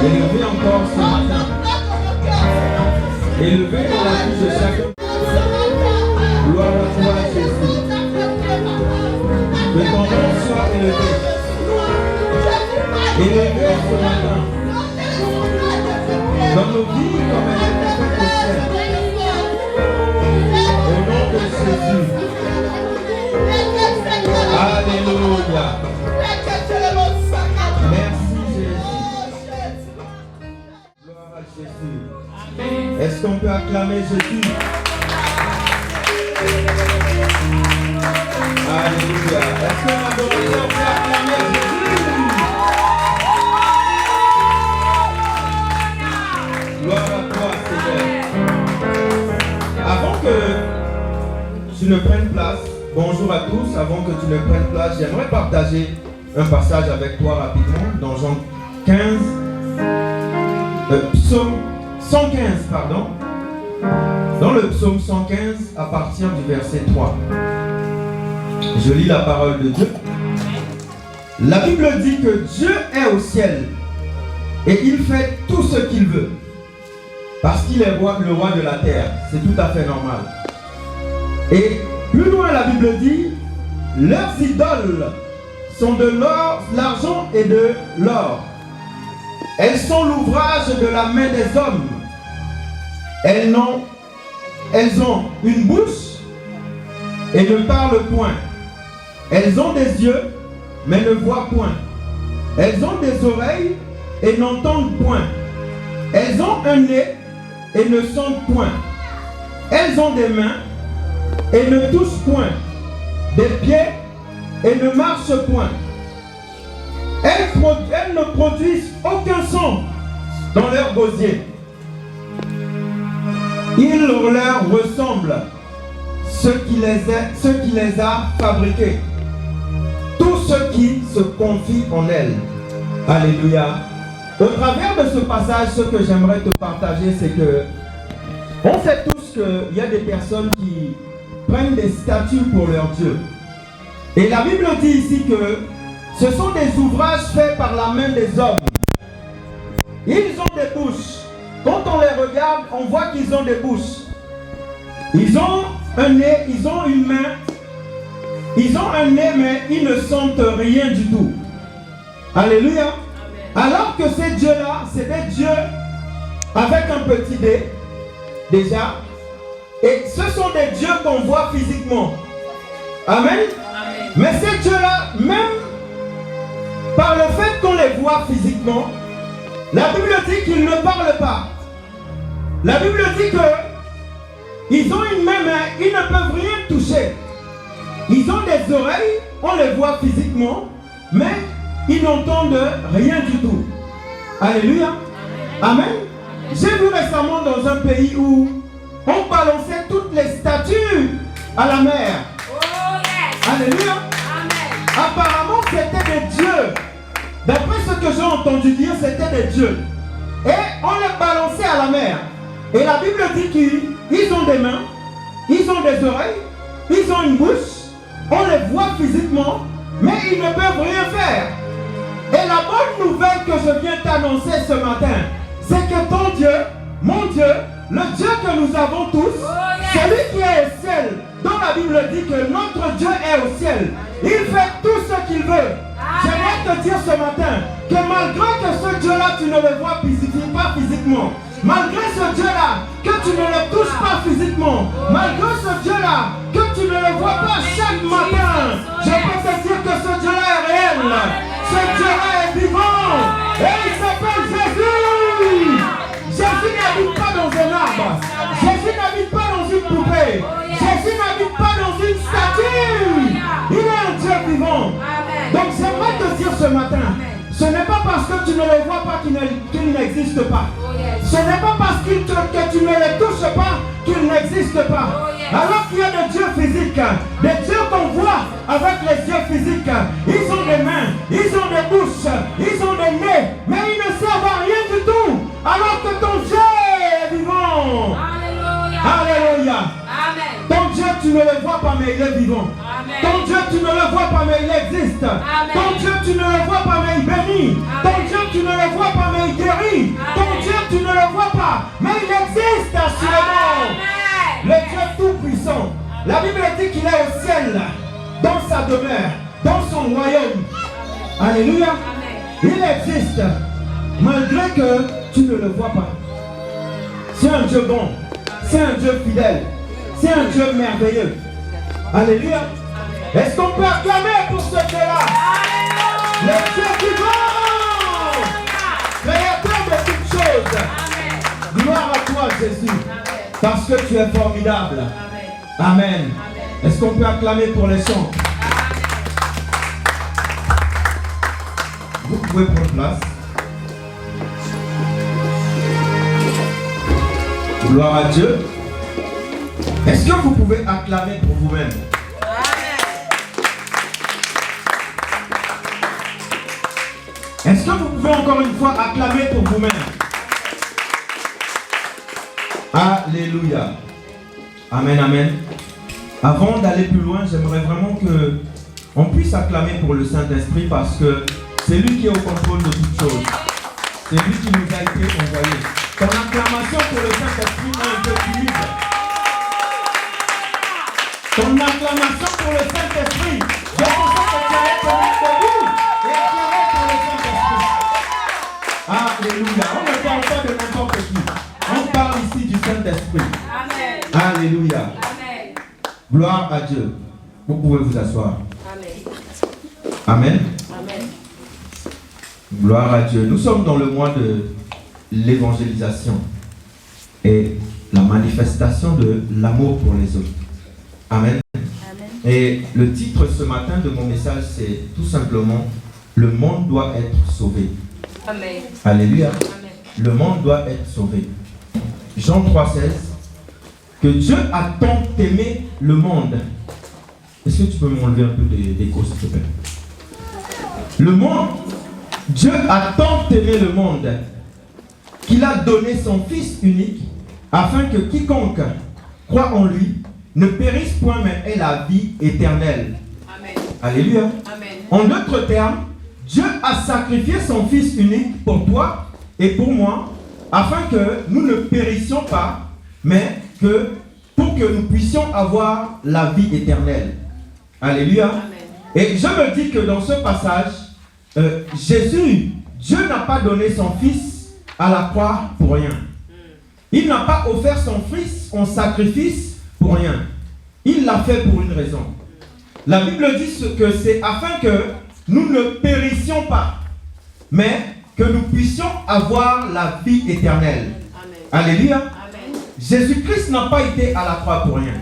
Élevé encore ce matin. Élevé dans la vie de chacun. Gloire à toi, Jésus. Que ton nom soit élevé. Élevé ce matin. Dans nos vies comme elle est faite au ciel. Au nom de Jésus. Alléluia. Est-ce qu'on peut acclamer Jésus? Alléluia. Est-ce que l'adoration peut acclamer Jésus? Gloire à toi, Seigneur. Avant que tu ne prennes place, bonjour à tous. Avant que tu ne prennes place, j'aimerais partager un passage avec toi rapidement dans Jean 15, psaume 115, pardon. Dans le psaume 115, à partir du verset 3. Je lis la parole de Dieu. La Bible dit que Dieu est au ciel et il fait tout ce qu'il veut. Parce qu'il est le roi de la terre. C'est tout à fait normal. Et plus loin, la Bible dit, leurs idoles sont de l'or, l'argent et de l'or. Elles sont l'ouvrage de la main des hommes. Elles ont une bouche et ne parlent point. Elles ont des yeux, mais ne voient point. Elles ont des oreilles et n'entendent point. Elles ont un nez et ne sentent point. Elles ont des mains et ne touchent point. Des pieds et ne marchent point. elles ne produisent aucun son dans leur gosier. Il leur ressemble ce qui les a fabriqués, tous ceux qui se confient en elles. Alléluia. Au travers de ce passage, ce que j'aimerais te partager, c'est que on sait tous qu'il y a des personnes qui prennent des statues pour leur Dieu. Et la Bible dit ici que ce sont des ouvrages faits par la main des hommes. Ils ont des bouches. Quand on les regarde, on voit qu'ils ont des bouches. Ils ont un nez, ils ont une main. Ils ont un nez, mais ils ne sentent rien du tout. Alléluia. Amen. Alors que ces dieux-là, c'est des dieux avec un petit dé, déjà. Et ce sont des dieux qu'on voit physiquement. Amen. Amen. Mais ces dieux-là, même par le fait qu'on les voit physiquement, la Bible dit qu'ils ne parlent pas. La Bible dit que ils ont une main, mais ils ne peuvent rien toucher. Ils ont des oreilles, on les voit physiquement, mais ils n'entendent rien du tout. Alléluia. Amen. J'ai vu récemment dans un pays où on balançait toutes les statues à la mer. Alléluia. Amen. Apparemment, c'était des dieux. D'après ce que j'ai entendu dire, c'était des dieux. Et on les balançait à la mer. Et la Bible dit qu'ils ont des mains, ils ont des oreilles, ils ont une bouche, on les voit physiquement, mais ils ne peuvent rien faire. Et la bonne nouvelle que je viens t'annoncer ce matin, c'est que ton Dieu, mon Dieu, le Dieu que nous avons tous, celui qui est au ciel, dont la Bible dit que notre Dieu est au ciel, il fait tout ce qu'il veut. J'aimerais te dire ce matin que malgré que ce Dieu-là, tu ne le vois pas physiquement, malgré ce Dieu-là, que tu ne le touches pas physiquement, malgré ce Dieu-là, que tu ne le vois pas chaque matin, je peux te dire que ce Dieu-là est réel. Ce Dieu-là est vivant. Et il s'appelle Jésus. Jésus n'habite pas dans un arbre. Jésus n'habite pas dans une poupée. Jésus n'habite pas dans une statue. Il est un Dieu vivant. Donc j'aimerais te dire ce matin, ce n'est pas parce que tu ne le vois pas qu'il n'existe pas. Ce n'est pas parce que tu ne le touches pas qu'il n'existe pas. Alors qu'il y a des dieux physiques, des dieux qu'on voit avec les yeux physiques. Ils ont des mains, ils ont des bouches, ils ont des nez, mais ils ne servent à rien du tout. Alors que ton Dieu est vivant. Alléluia. Alléluia. Amen. Ton Dieu, tu ne le vois pas, mais il est vivant. Amen. Ton Dieu, tu ne le vois pas, mais il existe. Amen. Ton Dieu, tu ne le vois pas, mais il bénit. Amen. Ton Dieu, tu ne le vois pas, mais il guérit. Amen. Ton Dieu, tu ne le vois pas, mais il existe assurément. Le Dieu tout-puissant. La Bible dit qu'il est au ciel, dans sa demeure, dans son royaume. Amen. Alléluia. Amen. Il existe, malgré que tu ne le vois pas. C'est un Dieu bon. C'est un Dieu fidèle. C'est un Dieu merveilleux. Alléluia. Est-ce qu'on peut acclamer pour ce Dieu-là? Le Dieu vivant, créateur de toutes choses. Amen. Gloire à toi, Jésus. Amen. Parce que tu es formidable. Amen. Amen. Amen. Est-ce qu'on peut acclamer pour les chants? Vous pouvez prendre place. Gloire à Dieu. Est-ce que vous pouvez acclamer pour vous-même? Est-ce que vous pouvez encore une fois acclamer pour vous-même? Alléluia. Amen, amen. Avant d'aller plus loin, j'aimerais vraiment que on puisse acclamer pour le Saint-Esprit parce que c'est lui qui est au contrôle de toutes choses. C'est lui qui nous a été envoyé. Ton acclamation pour le Saint-Esprit est un peu timide. Ton acclamation pour le Saint-Esprit, je pensais que tu allais te mettre debout et acclamer pour le Saint-Esprit. Alléluia. On ne parle pas de n'importe qui. On parle ici du Saint-Esprit. Amen. Alléluia. Amen. Gloire à Dieu. Vous pouvez vous asseoir. Amen. Amen. Amen. Gloire à Dieu. Nous sommes dans le mois de l'évangélisation et la manifestation de l'amour pour les autres. Amen. Amen. Et le titre ce matin de mon message, c'est tout simplement le monde doit être sauvé. Amen. Alléluia. Amen. Le monde doit être sauvé. Jean 3,16. Que Dieu a tant aimé le monde. Est-ce que tu peux m'enlever un peu d'écho, s'il te plaît? Le monde, Dieu a tant aimé le monde qu'il a donné son Fils unique afin que quiconque croit en lui ne périsse point mais ait la vie éternelle. Amen. Alléluia. Amen. En d'autres termes, Dieu a sacrifié son Fils unique pour toi et pour moi afin que nous ne périssions pas, mais que pour que nous puissions avoir la vie éternelle. Alléluia. Amen. Et je me dis que dans ce passage, Jésus, Dieu n'a pas donné son Fils à la croix pour rien. Il n'a pas offert son Fils en sacrifice pour rien. Il l'a fait pour une raison. La Bible dit que c'est afin que nous ne périssions pas, mais que nous puissions avoir la vie éternelle. Amen. Alléluia. Amen. Jésus-Christ n'a pas été à la croix pour rien.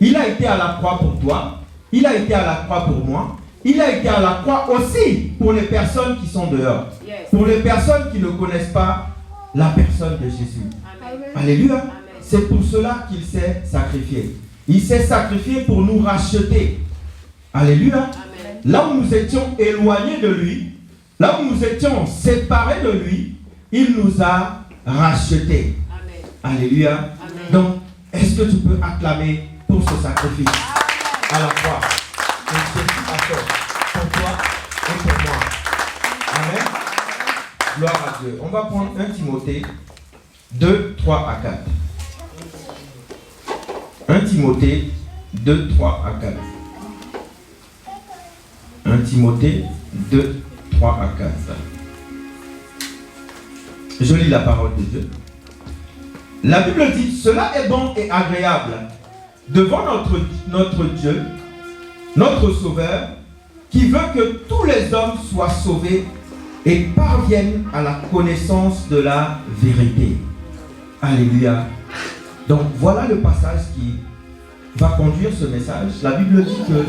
Il a été à la croix pour toi. Il a été à la croix pour moi. Il a été à la croix aussi pour les personnes qui sont dehors. Yes. Pour les personnes qui ne connaissent pas la personne de Jésus. Amen. Alléluia. Amen. C'est pour cela qu'il s'est sacrifié. Il s'est sacrifié pour nous racheter. Alléluia. Amen. Là où nous étions éloignés de lui, là où nous étions séparés de lui, il nous a rachetés. Amen. Alléluia. Amen. Donc, est-ce que tu peux acclamer pour ce sacrifice à la croix que Jésus a fait pour toi et pour moi? Amen. Gloire à Dieu. On va prendre 1 Timothée 2, 3 à 4. 1 Timothée 2, 3 à 4. 1 Timothée 2, 3 à 4. Je lis la parole de Dieu. La Bible dit, cela est bon et agréable devant notre Dieu, notre Sauveur, qui veut que tous les hommes soient sauvés et parviennent à la connaissance de la vérité. Alléluia. Donc voilà le passage qui va conduire ce message. La Bible dit que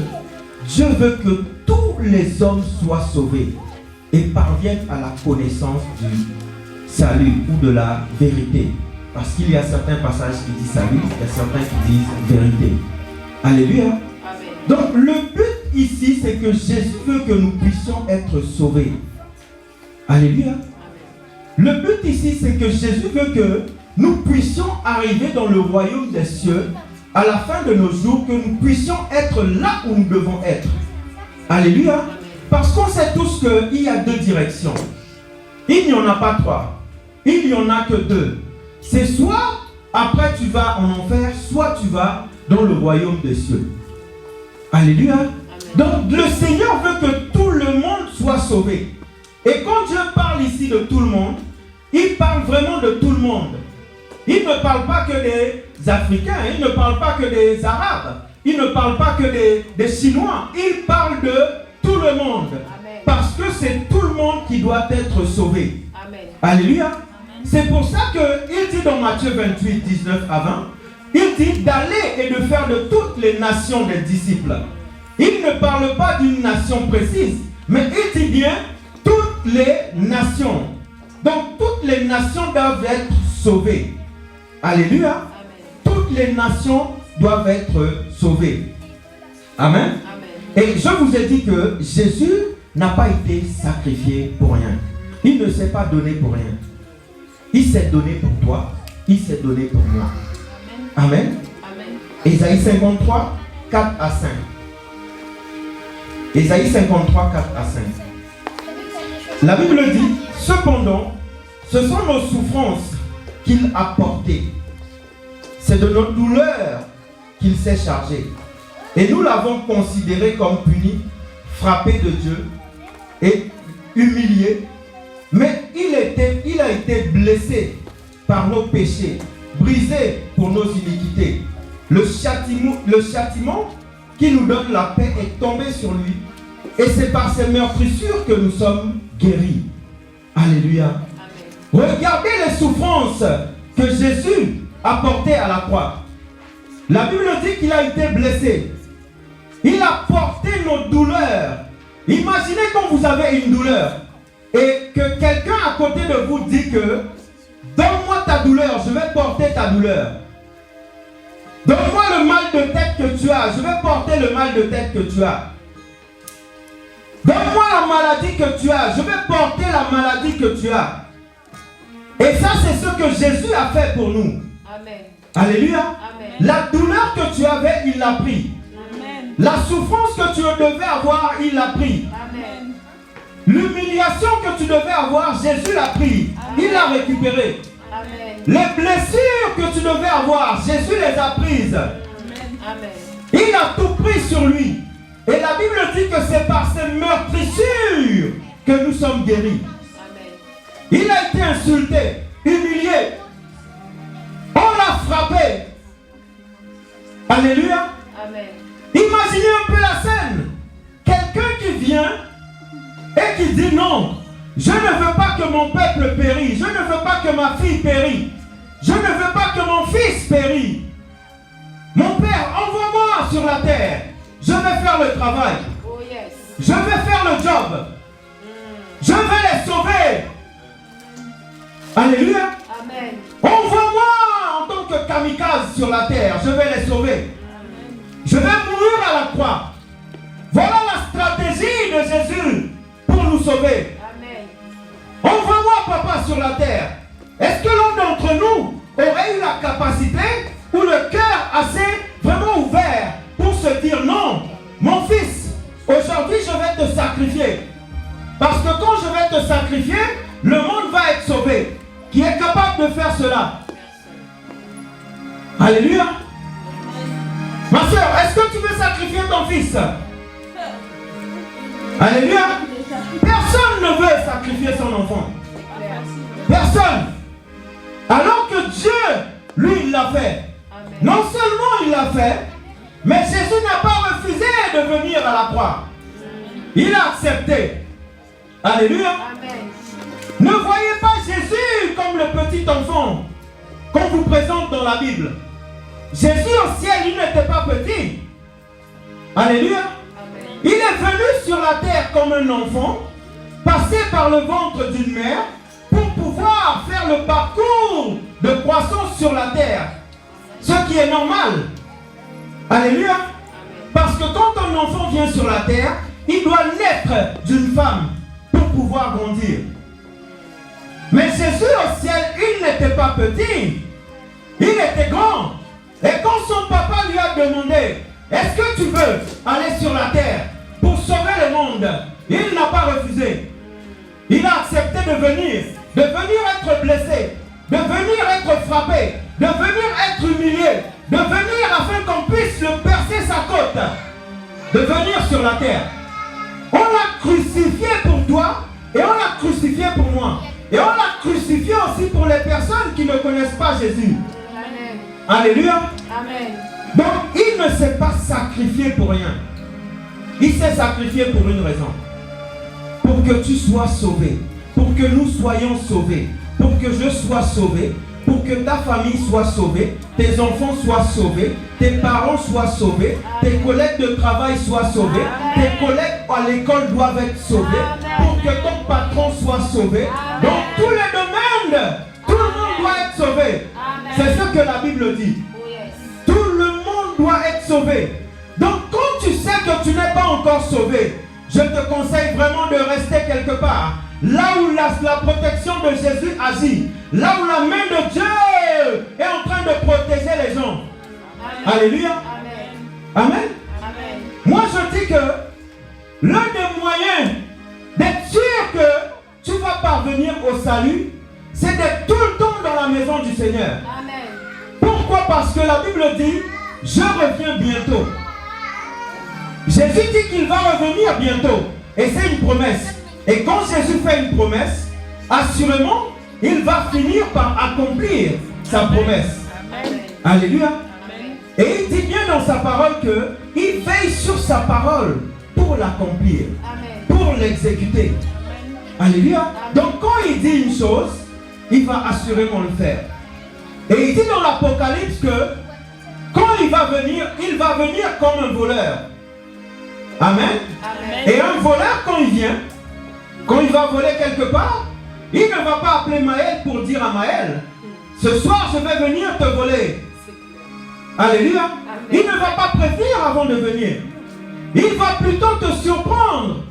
Dieu veut que tous les hommes soient sauvés et parviennent à la connaissance du salut ou de la vérité. Parce qu'il y a certains passages qui disent salut, il y a certains qui disent vérité. Alléluia. Amen. Donc le but ici, c'est que Jésus veut que nous puissions être sauvés. Alléluia. Amen. Le but ici, c'est que Jésus veut que nous puissions arriver dans le royaume des cieux à la fin de nos jours, que nous puissions être là où nous devons être. Alléluia. Parce qu'on sait tous qu'il y a deux directions. Il n'y en a pas trois. Il n'y en a que deux. C'est soit après tu vas en enfer, soit tu vas dans le royaume des cieux. Alléluia. Amen. Donc le Seigneur veut que tout le monde soit sauvé. Et quand Dieu parle ici de tout le monde, il parle vraiment de tout le monde. Il ne parle pas que des Africains, il ne parle pas que des Arabes, il ne parle pas que des Chinois, il parle de tout le monde. Amen. Parce que c'est tout le monde qui doit être sauvé. Amen. Alléluia. C'est pour ça qu'il dit dans Matthieu 28, 19 à 20, il dit d'aller et de faire de toutes les nations des disciples. Il ne parle pas d'une nation précise, mais il dit bien toutes les nations. Donc toutes les nations doivent être sauvées. Alléluia. Amen. Toutes les nations doivent être sauvées. Amen. Amen. Et je vous ai dit que Jésus n'a pas été sacrifié pour rien. Il ne s'est pas donné pour rien. Il s'est donné pour toi. Il s'est donné pour moi. Amen. Amen. Amen. Ésaïe 53, 4 à 5. Ésaïe 53, 4 à 5. La Bible dit, cependant, ce sont nos souffrances qu'il a portées. C'est de nos douleurs qu'il s'est chargé. Et nous l'avons considéré comme puni, frappé de Dieu et humilié. Mais il a été blessé par nos péchés, brisé pour nos iniquités. Le châtiment qui nous donne la paix est tombé sur lui. Et c'est par ses meurtrissures que nous sommes guéris. Alléluia. Amen. Regardez les souffrances que Jésus a portées à la croix. La Bible dit qu'il a été blessé. Il a porté nos douleurs. Imaginez quand vous avez une douleur et que quelqu'un à côté de vous dit que donne-moi ta douleur, je vais porter ta douleur. Donne-moi le mal de tête que tu as, je vais porter le mal de tête que tu as. Donne-moi la maladie que tu as, je vais porter la maladie que tu as. Et ça, c'est ce que Jésus a fait pour nous. Amen. Alléluia. Amen. La douleur que tu avais, il l'a pris. Amen. La souffrance que tu devais avoir, il l'a pris. Amen. L'humiliation que tu devais avoir, Jésus l'a pris. Il l'a récupéré. Amen. Les blessures que tu devais avoir, Jésus les a prises. Amen. Il a tout pris sur lui. Et la Bible dit que c'est par ses meurtrissures que nous sommes guéris. Amen. Il a été insulté, humilié. On l'a frappé. Alléluia. Amen. Imaginez un peu la scène. Quelqu'un qui vient et qui dit non, je ne veux pas que mon peuple périsse. Je ne veux pas que ma fille périsse. Je ne veux pas que mon fils périsse. Mon père, envoie-moi sur la terre. Je vais faire le travail. Oh yes. Je vais faire le job. Je vais les sauver. Alléluia. Amen. Envoie-moi en tant que kamikaze sur la terre. Je vais les sauver. Je vais mourir à la croix. Voilà la stratégie de Jésus pour nous sauver. Amen. Envoie-moi papa sur la terre. Est-ce que l'un d'entre nous aurait eu la capacité ou le cœur assez vraiment ouvert pour se dire non, mon fils, aujourd'hui je vais te sacrifier. Parce que quand je vais te sacrifier, le monde va être sauvé. Qui est capable de faire cela? Alléluia. Ma soeur, est-ce que tu veux sacrifier ton fils? Alléluia. Personne ne veut sacrifier son enfant. Personne. Alors que Dieu, lui, il l'a fait. Amen. Non seulement il l'a fait, mais Jésus n'a pas refusé de venir à la croix. Il a accepté. Alléluia. Amen. Ne voyez pas Jésus comme le petit enfant qu'on vous présente dans la Bible. Jésus au ciel, il n'était pas petit. Alléluia. Amen. Il est venu sur la terre comme un enfant, passé par le ventre d'une mère, pour pouvoir faire le parcours de croissance sur la terre. Ce qui est normal. Alléluia. Amen. Parce que quand un enfant vient sur la terre, il doit naître d'une femme pour pouvoir grandir. Mais Jésus au ciel, il n'était pas petit. Il était grand. Et quand son papa lui a demandé, est-ce que tu veux aller sur la terre pour sauver le monde? Il n'a pas refusé. Il a accepté de venir être blessé, de venir être frappé, de venir être humilié, de venir afin qu'on puisse le percer sa côte, de venir sur la terre. On l'a crucifié pour toi et on l'a crucifié pour moi. Et on l'a crucifié aussi pour les personnes qui ne connaissent pas Jésus. Amen. Alléluia. Amen. Donc il ne s'est pas sacrifié pour rien. Il s'est sacrifié pour une raison. Pour que tu sois sauvé. Pour que nous soyons sauvés. Pour que je sois sauvé. Pour que ta famille soit sauvée. Tes enfants soient sauvés. Tes parents soient sauvés. Tes collègues de travail soient sauvés. Tes collègues à l'école doivent être sauvés. Pour que ton patron soit sauvé. Dans tous les domaines, tout le monde doit être sauvé. C'est ce que la Bible dit. Oh yes. Tout le monde doit être sauvé. Donc quand tu sais que tu n'es pas encore sauvé, je te conseille vraiment de rester quelque part. Là où la protection de Jésus agit. Là où la main de Dieu est en train de protéger les gens. Amen. Alléluia. Amen. Amen. Amen. Moi je dis que l'un des moyens d'être sûr que tu vas parvenir au salut, c'est d'être tout le temps dans la maison du Seigneur. Amen. Pourquoi? Parce que la Bible dit, je reviens bientôt. Jésus dit qu'il va revenir bientôt. Et c'est une promesse. Et quand Jésus fait une promesse, assurément, il va finir par accomplir sa promesse. Amen. Alléluia. Amen. Et il dit bien dans sa parole qu'il veille sur sa parole pour l'accomplir, Amen. pour l'exécuter. Alléluia. Donc quand il dit une chose, il va assurément le faire. Et il dit dans l'Apocalypse que quand il va venir comme un voleur. Amen. Amen. Et un voleur, quand il vient, quand il va voler quelque part, il ne va pas appeler Maël pour dire à Maël, ce soir je vais venir te voler. Alléluia. Amen. Il ne va pas prévenir avant de venir. Il va plutôt te surprendre.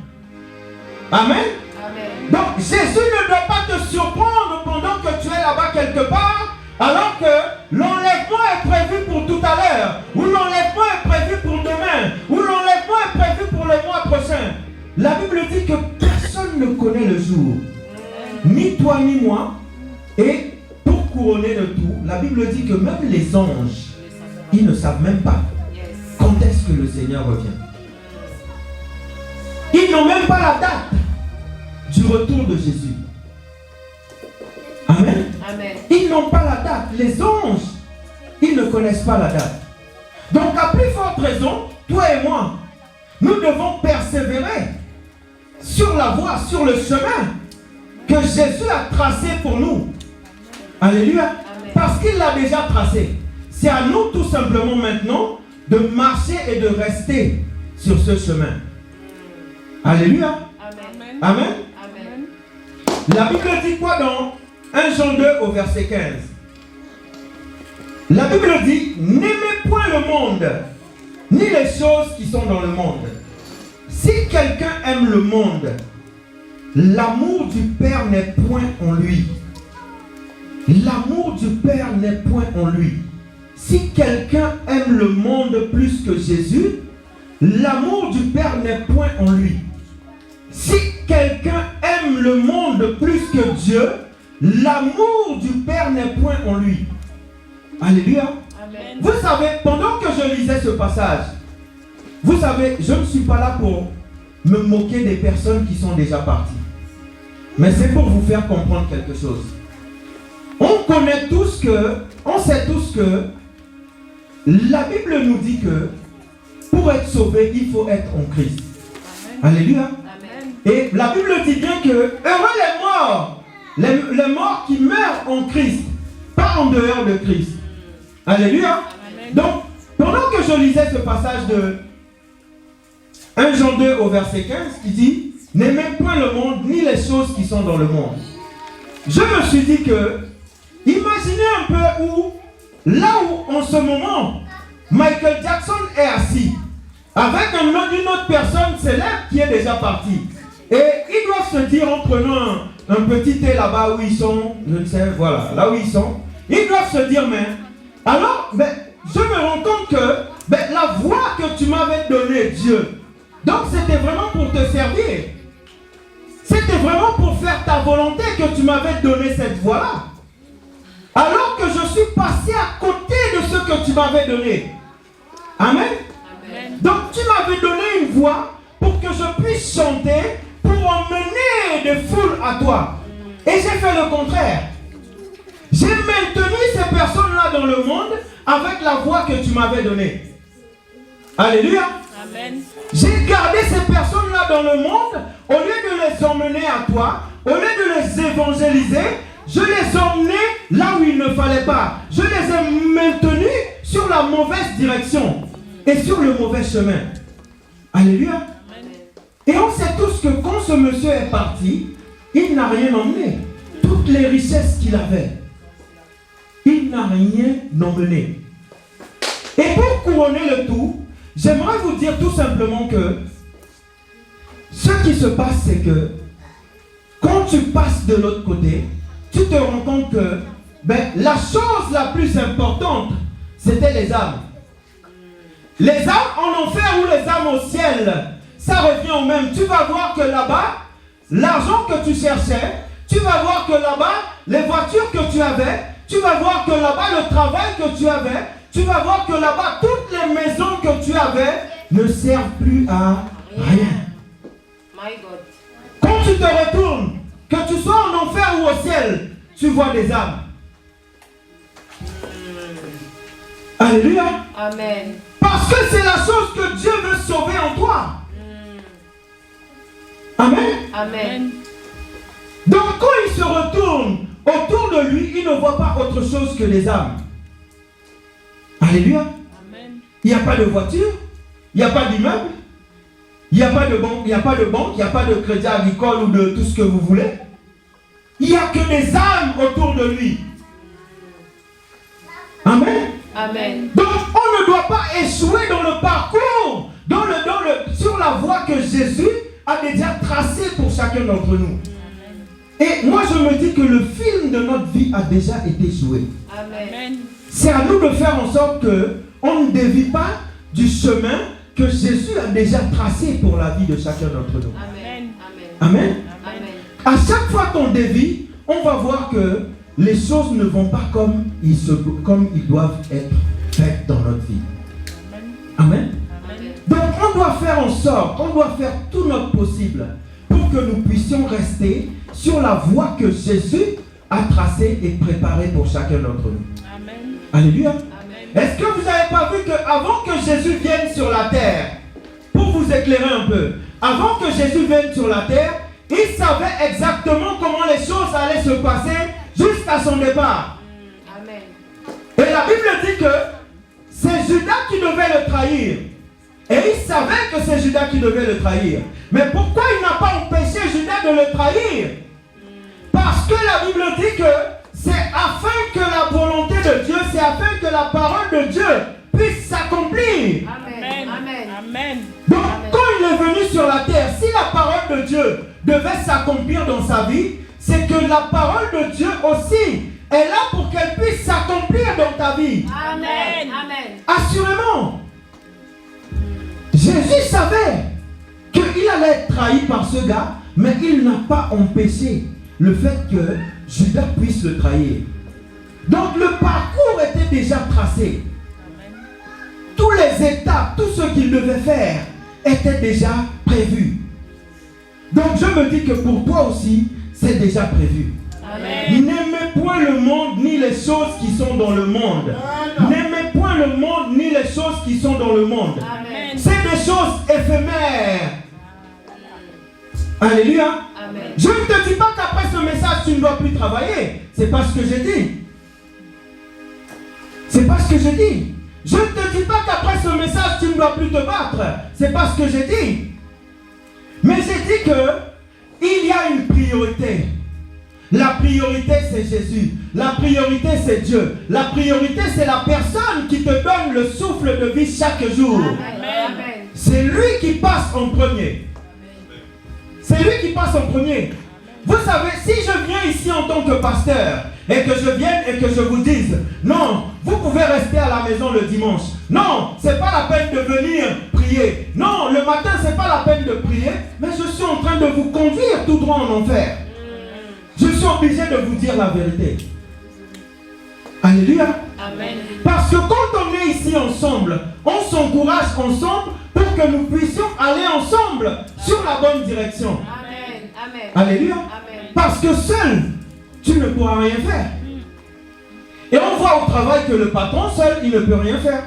Amen. Amen. Donc Jésus ne doit pas te surprendre pendant que tu es là-bas quelque part, alors que l'enlèvement est prévu pour tout à l'heure, ou l'enlèvement est prévu pour demain, ou l'enlèvement est prévu pour le mois prochain. La Bible dit que personne ne connaît le jour, ni toi ni moi. Et pour couronner le tout, la Bible dit que même les anges, ils ne savent même pas quand est-ce que le Seigneur revient. Ils n'ont même pas la date du retour de Jésus. Amen. Amen. Ils n'ont pas la date. Les anges, ils ne connaissent pas la date. Donc à plus forte raison, toi et moi, nous devons persévérer sur la voie, sur le chemin que Jésus a tracé pour nous. Alléluia. Amen. Parce qu'il l'a déjà tracé. C'est à nous tout simplement maintenant de marcher et de rester sur ce chemin. Alléluia. Amen. Amen. Amen. La Bible dit quoi dans 1 Jean 2 au verset 15? La Bible dit, n'aimez point le monde, ni les choses qui sont dans le monde. Si quelqu'un aime le monde, l'amour du Père n'est point en lui. L'amour du Père n'est point en lui. Si quelqu'un aime le monde plus que Jésus, l'amour du Père n'est point en lui. Si quelqu'un aime le monde plus que Dieu, l'amour du Père n'est point en lui. Alléluia. Amen. Vous savez, pendant que je lisais ce passage, vous savez, je ne suis pas là pour me moquer des personnes qui sont déjà parties. Mais c'est pour vous faire comprendre quelque chose. On sait tous que la Bible nous dit que pour être sauvé, il faut être en Christ. Alléluia. Amen. Et la Bible dit bien que heureux les morts, les morts qui meurent en Christ, pas en dehors de Christ. Alléluia. Amen. Donc, pendant que je lisais ce passage de 1 Jean 2 au verset 15 qui dit « N'aimez point le monde ni les choses qui sont dans le monde ». Je me suis dit que, imaginez un peu là où en ce moment, Michael Jackson est assis, avec une autre personne célèbre qui est déjà partie. Et ils doivent se dire en prenant un petit thé là-bas où ils sont, je ne sais, voilà, là où ils sont, ils doivent se dire, mais, alors, je me rends compte que la voix que tu m'avais donnée, Dieu, donc c'était vraiment pour te servir. C'était vraiment pour faire ta volonté que tu m'avais donné cette voix-là. Alors que je suis passé à côté de ce que tu m'avais donné. Amen. Amen. Donc tu m'avais donné une voix pour que je puisse chanter, pour emmener des foules à toi. Et j'ai fait le contraire. J'ai maintenu ces personnes-là dans le monde avec la voix que tu m'avais donnée. Alléluia. Amen. J'ai gardé ces personnes-là dans le monde, au lieu de les emmener à toi, au lieu de les évangéliser, je les ai emmenés là où il ne fallait pas. Je les ai maintenus sur la mauvaise direction et sur le mauvais chemin. Alléluia. Amen. Et on sait tous que quand ce monsieur est parti, il n'a rien emmené. Toutes les richesses qu'il avait, il n'a rien emmené. Et pour couronner le tout, j'aimerais vous dire tout simplement que ce qui se passe, c'est que quand tu passes de l'autre côté, tu te rends compte que la chose la plus importante, c'était les âmes. Les âmes en enfer ou les âmes au ciel, ça revient au même. Tu vas voir que là-bas, l'argent que tu cherchais, tu vas voir que là-bas, les voitures que tu avais, tu vas voir que là-bas, le travail que tu avais, tu vas voir que là-bas, toutes les maisons que tu avais ne servent plus à rien. My God. Quand tu te retournes, que tu sois en enfer ou au ciel, tu vois des âmes. Alléluia. Amen. Parce que c'est la chose que Dieu veut sauver en toi. Amen. Amen. Donc quand il se retourne autour de lui, il ne voit pas autre chose que les âmes. Alléluia. Amen. Il n'y a pas de voiture, il n'y a pas d'immeuble, Il n'y a pas de banque, il n'y a pas de banque, il n'y a pas de crédit agricole ou de tout ce que vous voulez. Il n'y a que des âmes autour de lui. Amen. Amen. Donc on ne doit pas échouer dans le parcours, sur la voie que Jésus a déjà tracée pour chacun d'entre nous. Et moi je me dis que le film de notre vie a déjà été joué. Amen. C'est à nous de faire en sorte qu'on ne dévie pas du chemin que Jésus a déjà tracé pour la vie de chacun d'entre nous. Amen. Amen. Amen. À chaque fois qu'on dévie, on va voir que les choses ne vont pas comme ils doivent être faites dans notre vie. Amen. Amen. Donc on doit faire en sorte, on doit faire tout notre possible pour que nous puissions rester sur la voie que Jésus a tracée et préparée pour chacun d'entre nous. Amen. Alléluia. Amen. Est-ce que vous n'avez pas vu qu'avant que Jésus vienne sur la terre, pour vous éclairer un peu, avant que Jésus vienne sur la terre, il savait exactement comment les choses allaient se passer jusqu'à son départ. Amen. Et la Bible dit que c'est Judas qui devait le trahir. Et il savait que c'est Judas qui devait le trahir. Mais pourquoi il n'a pas empêché Judas de le trahir? Parce que la Bible dit que c'est afin que la volonté de Dieu, c'est afin que la parole de Dieu puisse s'accomplir. Amen. Amen. Amen. Donc quand il est venu sur la terre, si la parole de Dieu devait s'accomplir dans sa vie, c'est que la parole de Dieu aussi est là pour qu'elle puisse s'accomplir dans ta vie. Amen. Amen. Assurément. Jésus savait qu'il allait être trahi par ce gars, mais il n'a pas empêché le fait que Judas puisse le trahir. Donc le parcours était déjà tracé. Tous les étapes, tout ce qu'il devait faire était déjà prévu. Donc je me dis que pour toi aussi, c'est déjà prévu. Amen. N'aimez point le monde ni les choses qui sont dans le monde. N'aimez point le monde ni les choses qui sont dans le monde. Amen. C'est des choses éphémères. Alléluia. Amen. Je ne te dis pas qu'après ce message, tu ne dois plus travailler. C'est pas ce que j'ai dit. C'est pas ce que j'ai dit. Je ne te dis pas qu'après ce message, tu ne dois plus te battre. C'est pas ce que j'ai dit. Mais j'ai dit que il y a une priorité. La priorité, c'est Jésus. La priorité, c'est Dieu. La priorité, c'est la personne qui te donne le souffle de vie chaque jour. Amen. C'est lui qui passe en premier. C'est lui qui passe en premier. Vous savez, si je viens ici en tant que pasteur et que je vienne et que je vous dise non, vous pouvez rester à la maison le dimanche. Non, c'est pas la peine de venir prier. Non, le matin, c'est pas la peine de prier, mais je suis en train de vous conduire tout droit en enfer. Je suis obligé de vous dire la vérité. Alléluia. Amen. Parce que quand on est ici ensemble, on s'encourage ensemble pour que nous puissions aller ensemble sur la bonne direction. Amen. Amen. Alléluia. Amen. Parce que seul, tu ne pourras rien faire. Et on voit au travail que le patron seul, il ne peut rien faire.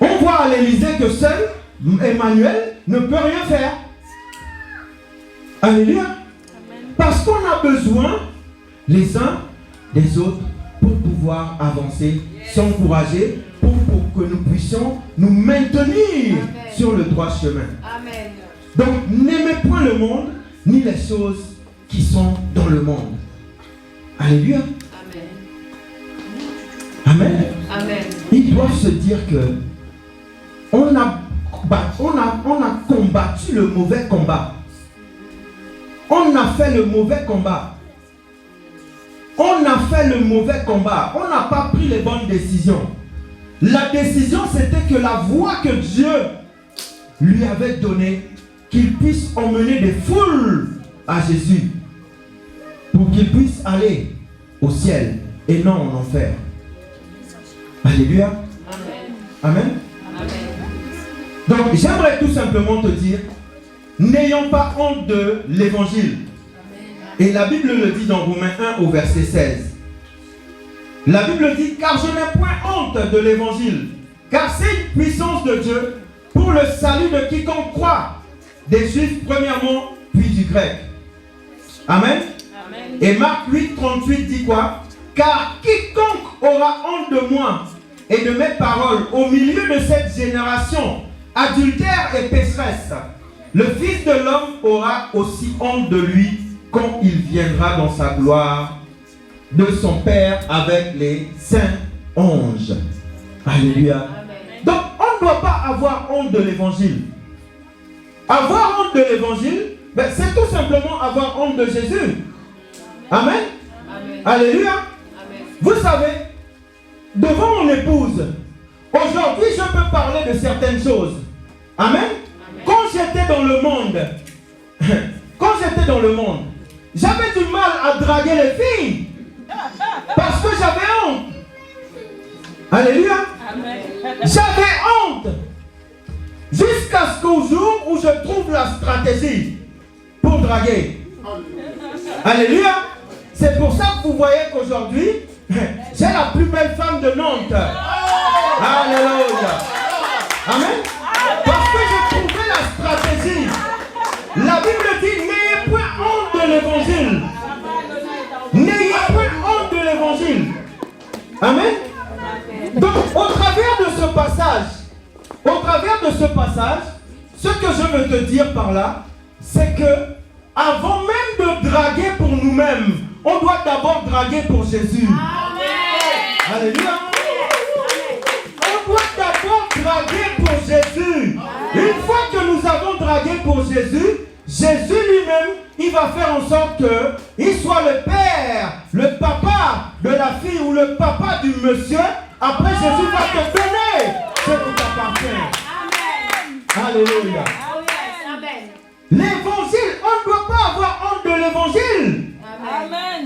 On voit à l'Élysée que seul, Emmanuel ne peut rien faire. Alléluia. Parce qu'on a besoin les uns des autres pour pouvoir avancer, s'encourager, pour que nous puissions nous maintenir sur le droit chemin. Amen. Donc, n'aimez point le monde, ni les choses qui sont dans le monde. Alléluia. Amen. Amen. Amen. Ils doivent se dire que on a combattu le mauvais combat. On a fait le mauvais combat. On a fait le mauvais combat. On n'a pas pris les bonnes décisions. La décision, c'était que la voie que Dieu lui avait donnée, qu'il puisse emmener des foules à Jésus pour qu'il puisse aller au ciel et non en enfer. Alléluia. Amen. Amen. Amen. Donc j'aimerais tout simplement te dire, n'ayons pas honte de l'évangile. Et la Bible le dit dans Romains 1 au verset 16. La Bible dit, car je n'ai point honte de l'évangile, car c'est une puissance de Dieu pour le salut de quiconque croit, des Juifs premièrement, puis du grec. Amen. Amen. Et Marc 8, 38 dit quoi? Car quiconque aura honte de moi et de mes paroles au milieu de cette génération, adultère et pécheresse, le Fils de l'homme aura aussi honte de lui quand il viendra dans sa gloire de son Père avec les saints anges. Alléluia. Amen. Donc, on ne doit pas avoir honte de l'évangile. Avoir honte de l'évangile, ben, c'est tout simplement avoir honte de Jésus. Amen. Amen. Alléluia. Amen. Vous savez, devant mon épouse, aujourd'hui je peux parler de certaines choses. Amen. Amen. Quand j'étais dans le monde, j'avais du mal à draguer les filles. Parce que j'avais honte. Alléluia. Amen. J'avais honte. Jusqu'à ce qu'au jour où je trouve la stratégie pour draguer. Alléluia. C'est pour ça que vous voyez qu'aujourd'hui, j'ai la plus belle femme de Nantes. Alléluia. Amen. Parce que j'ai trouvé la stratégie. La Bible dit, n'ayez point honte de l'évangile. N'ayez point honte de l'évangile. Amen. Donc, au travers de ce passage, ce que je veux te dire par là, c'est que avant même de draguer pour nous-mêmes, on doit d'abord draguer pour Jésus. Amen. Alléluia. On doit d'abord draguer pour Jésus. Une fois que nous avons dragué pour Jésus, Jésus lui-même, il va faire en sorte qu'il soit le père, le papa de la fille ou le papa du monsieur. Après, Jésus va te donner ce qui t'appartient. Alléluia. Amen. L'évangile, on ne doit pas avoir honte de l'évangile. Amen.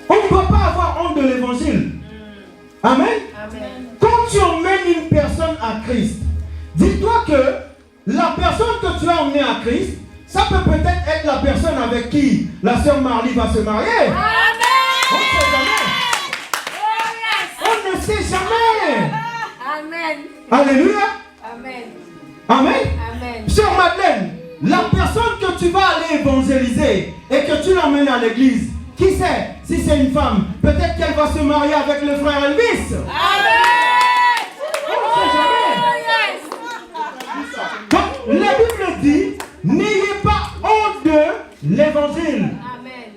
On ne doit pas avoir honte de l'évangile. Amen. Amen. Quand tu emmènes une personne à Christ, dis-toi que la personne que tu as emmenée à Christ, ça peut peut-être être la personne avec qui la sœur Marley va se marier. On ne sait jamais. On ne sait jamais. Amen. Alléluia. Amen. Amen. Amen. Sœur Madeleine, la personne que tu vas aller évangéliser et que tu l'emmènes à l'église, qui sait, si c'est une femme, peut-être qu'elle va se marier avec le frère Elvis. Amen. On ne sait jamais. Donc, la Bible dit, n'ayez pas honte de l'évangile. Amen.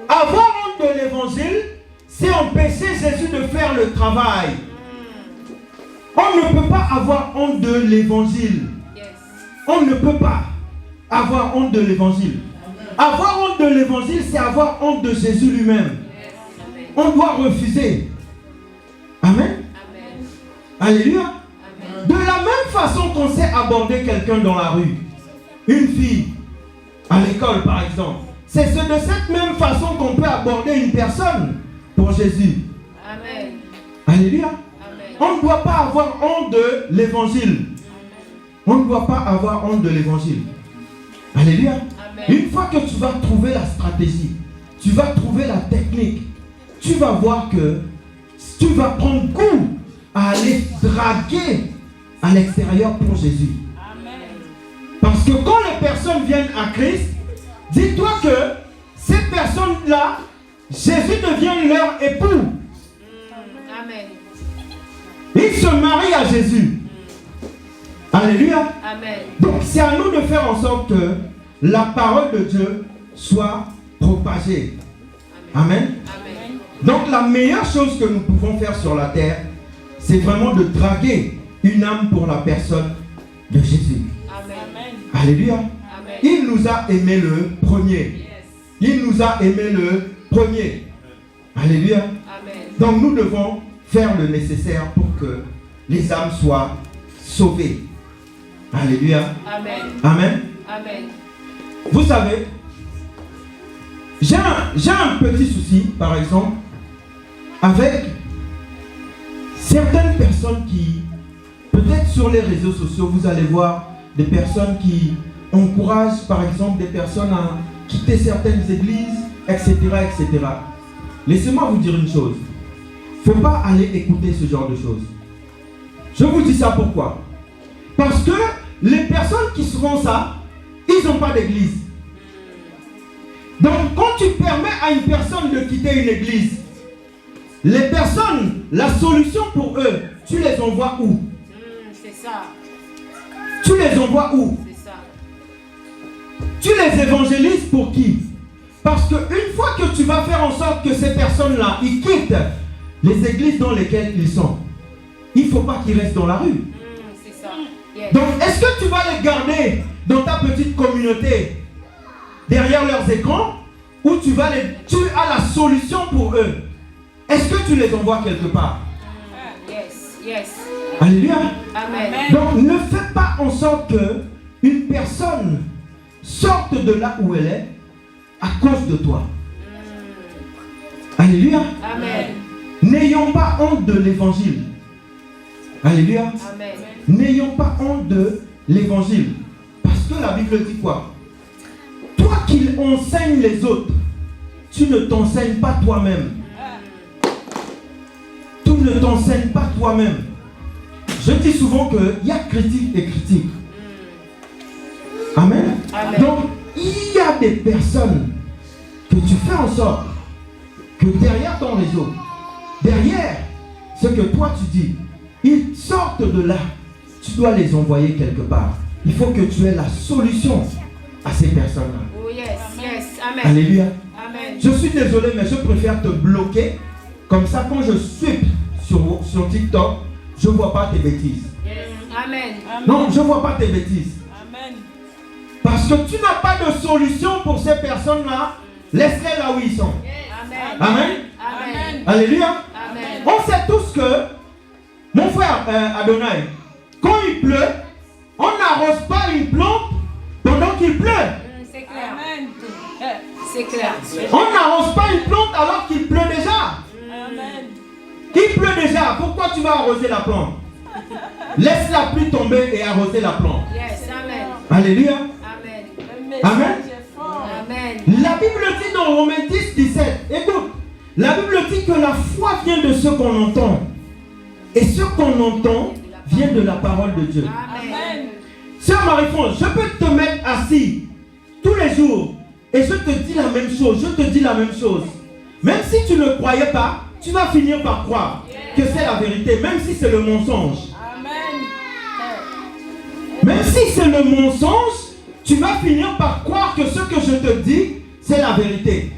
Avoir honte de l'évangile, c'est empêcher Jésus de faire le travail. On ne peut pas avoir honte de l'évangile. Yes. On ne peut pas avoir honte de l'évangile. Avoir honte de l'évangile, c'est avoir honte de Jésus lui-même. Yes. Amen. On doit refuser. Amen. Amen. Alléluia. Amen. De la même façon qu'on sait aborder quelqu'un dans la rue, une fille, à l'école par exemple, c'est de cette même façon qu'on peut aborder une personne pour Jésus. Amen. Alléluia. Amen. On ne doit pas avoir honte de l'évangile. On ne doit pas avoir honte de l'évangile. Alléluia. Amen. Une fois que tu vas trouver la stratégie, tu vas trouver la technique, tu vas voir que tu vas prendre goût à aller draguer à l'extérieur pour Jésus. Amen. Parce que quand les personnes viennent à Christ, dis-toi que ces personnes-là, Jésus devient leur époux. Amen. Ils se marient à Jésus. Alléluia. Amen. Donc c'est à nous de faire en sorte que la parole de Dieu soit propagée. Amen. Amen. Donc la meilleure chose que nous pouvons faire sur la terre, c'est vraiment de draguer une âme pour la personne de Jésus. Amen. Alléluia. Amen. Il nous a aimé le premier. Il nous a aimé le premier. Alléluia. Amen. Donc nous devons faire le nécessaire pour que les âmes soient sauvées. Alléluia. Amen. Amen. Amen. Vous savez, j'ai un petit souci, par exemple, avec certaines personnes qui, peut-être sur les réseaux sociaux, vous allez voir des personnes qui encouragent, par exemple, des personnes à quitter certaines églises, etc., etc. Laissez-moi vous dire une chose. Il ne faut pas aller écouter ce genre de choses. Je vous dis ça pourquoi? Parce que les personnes qui font ça, ils n'ont pas d'église. Donc quand tu permets à une personne de quitter une église, les personnes, la solution pour eux, tu les envoies où? C'est ça. les envoies où? C'est ça. Tu les évangélises pour qui? Parce qu'une fois que tu vas faire en sorte que ces personnes-là, ils quittent les églises dans lesquelles ils sont, il ne faut pas qu'ils restent dans la rue. C'est ça. Yes. Donc, est-ce que tu vas les garder dans ta petite communauté, derrière leurs écrans, ou tu as la solution pour eux? Est-ce que tu les envoies quelque part? Yes. Yes. Alléluia. Amen. Donc, ne fais pas en sorte qu'une personne sorte de là où elle est à cause de toi. Alléluia. Amen. N'ayons pas honte de l'évangile. Alléluia. Amen. N'ayons pas honte de l'évangile. Parce que la Bible dit quoi? Toi qui enseignes les autres, tu ne t'enseignes pas toi-même. Tu ne t'enseignes pas toi-même. Je dis souvent qu'il y a critique et critique. Amen. Amen. Donc, il y a des personnes que tu fais en sorte que derrière ton réseau, derrière ce que toi tu dis, ils sortent de là. Tu dois les envoyer quelque part. Il faut que tu aies la solution à ces personnes-là. Oh yes. Yes. Amen. Alléluia. Amen. Je suis désolé, mais je préfère te bloquer. Comme ça, quand je swipe sur TikTok, je ne vois pas tes bêtises. Amen. Non, je ne vois pas tes bêtises. Amen. Parce que tu n'as pas de solution pour ces personnes-là. Laisse-les là où ils sont. Amen. Amen. Amen. Alléluia. Amen. On sait tous que, mon frère Adonai, quand il pleut, on n'arrose pas une plante pendant qu'il pleut. C'est clair. Amen. C'est clair. On n'arrose pas une plante alors qu'il pleut déjà. Amen. Il pleut déjà. Pourquoi tu vas arroser la plante? Laisse la pluie tomber et arroser la plante. Yes. Amen. Alléluia. Amen. Le message Amen. est fort. Amen. La Bible dit dans Romains 10, 17, écoute, la Bible dit que la foi vient de ce qu'on entend. Et ce qu'on entend vient de la parole de Dieu. Amen. Sœur Marie-France, je peux te mettre assis tous les jours et je te dis la même chose, je te dis la même chose. Même si tu ne croyais pas, tu vas finir par croire que c'est la vérité, même si c'est le mensonge. Amen. Même si c'est le mensonge, tu vas finir par croire que ce que je te dis, c'est la vérité.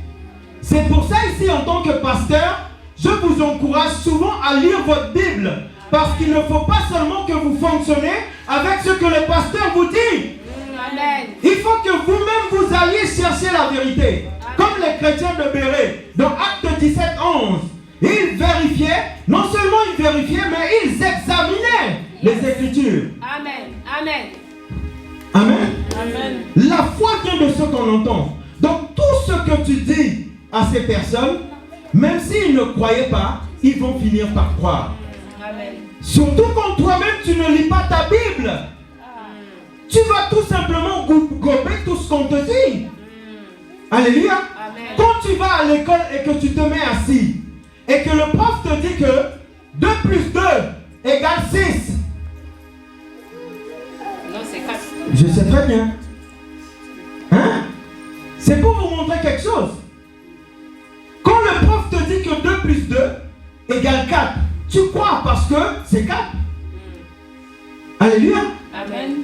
C'est pour ça ici, en tant que pasteur, je vous encourage souvent à lire votre Bible. Parce qu'il ne faut pas seulement que vous fonctionnez avec ce que le pasteur vous dit. Amen. Il faut que vous-même vous alliez chercher la vérité. Comme les chrétiens de Béret, dans Actes 17, 11. Ils vérifiaient, non seulement ils vérifiaient, mais ils examinaient les Écritures. Amen. Amen. Amen. Amen. La foi vient de ce qu'on entend. Donc tout ce que tu dis à ces personnes, même s'ils ne croyaient pas, ils vont finir par croire. Amen. Surtout quand toi-même tu ne lis pas ta Bible. Tu vas tout simplement gober tout ce qu'on te dit. Alléluia. Amen. Quand tu vas à l'école et que tu te mets assis et que le prof te dit que 2 plus 2 égale 6. Non, c'est 4. Je sais très bien. Hein? C'est pour vous montrer quelque chose. Quand le prof te dit que 2 plus 2 égale 4, tu crois parce que c'est 4. Alléluia. Amen.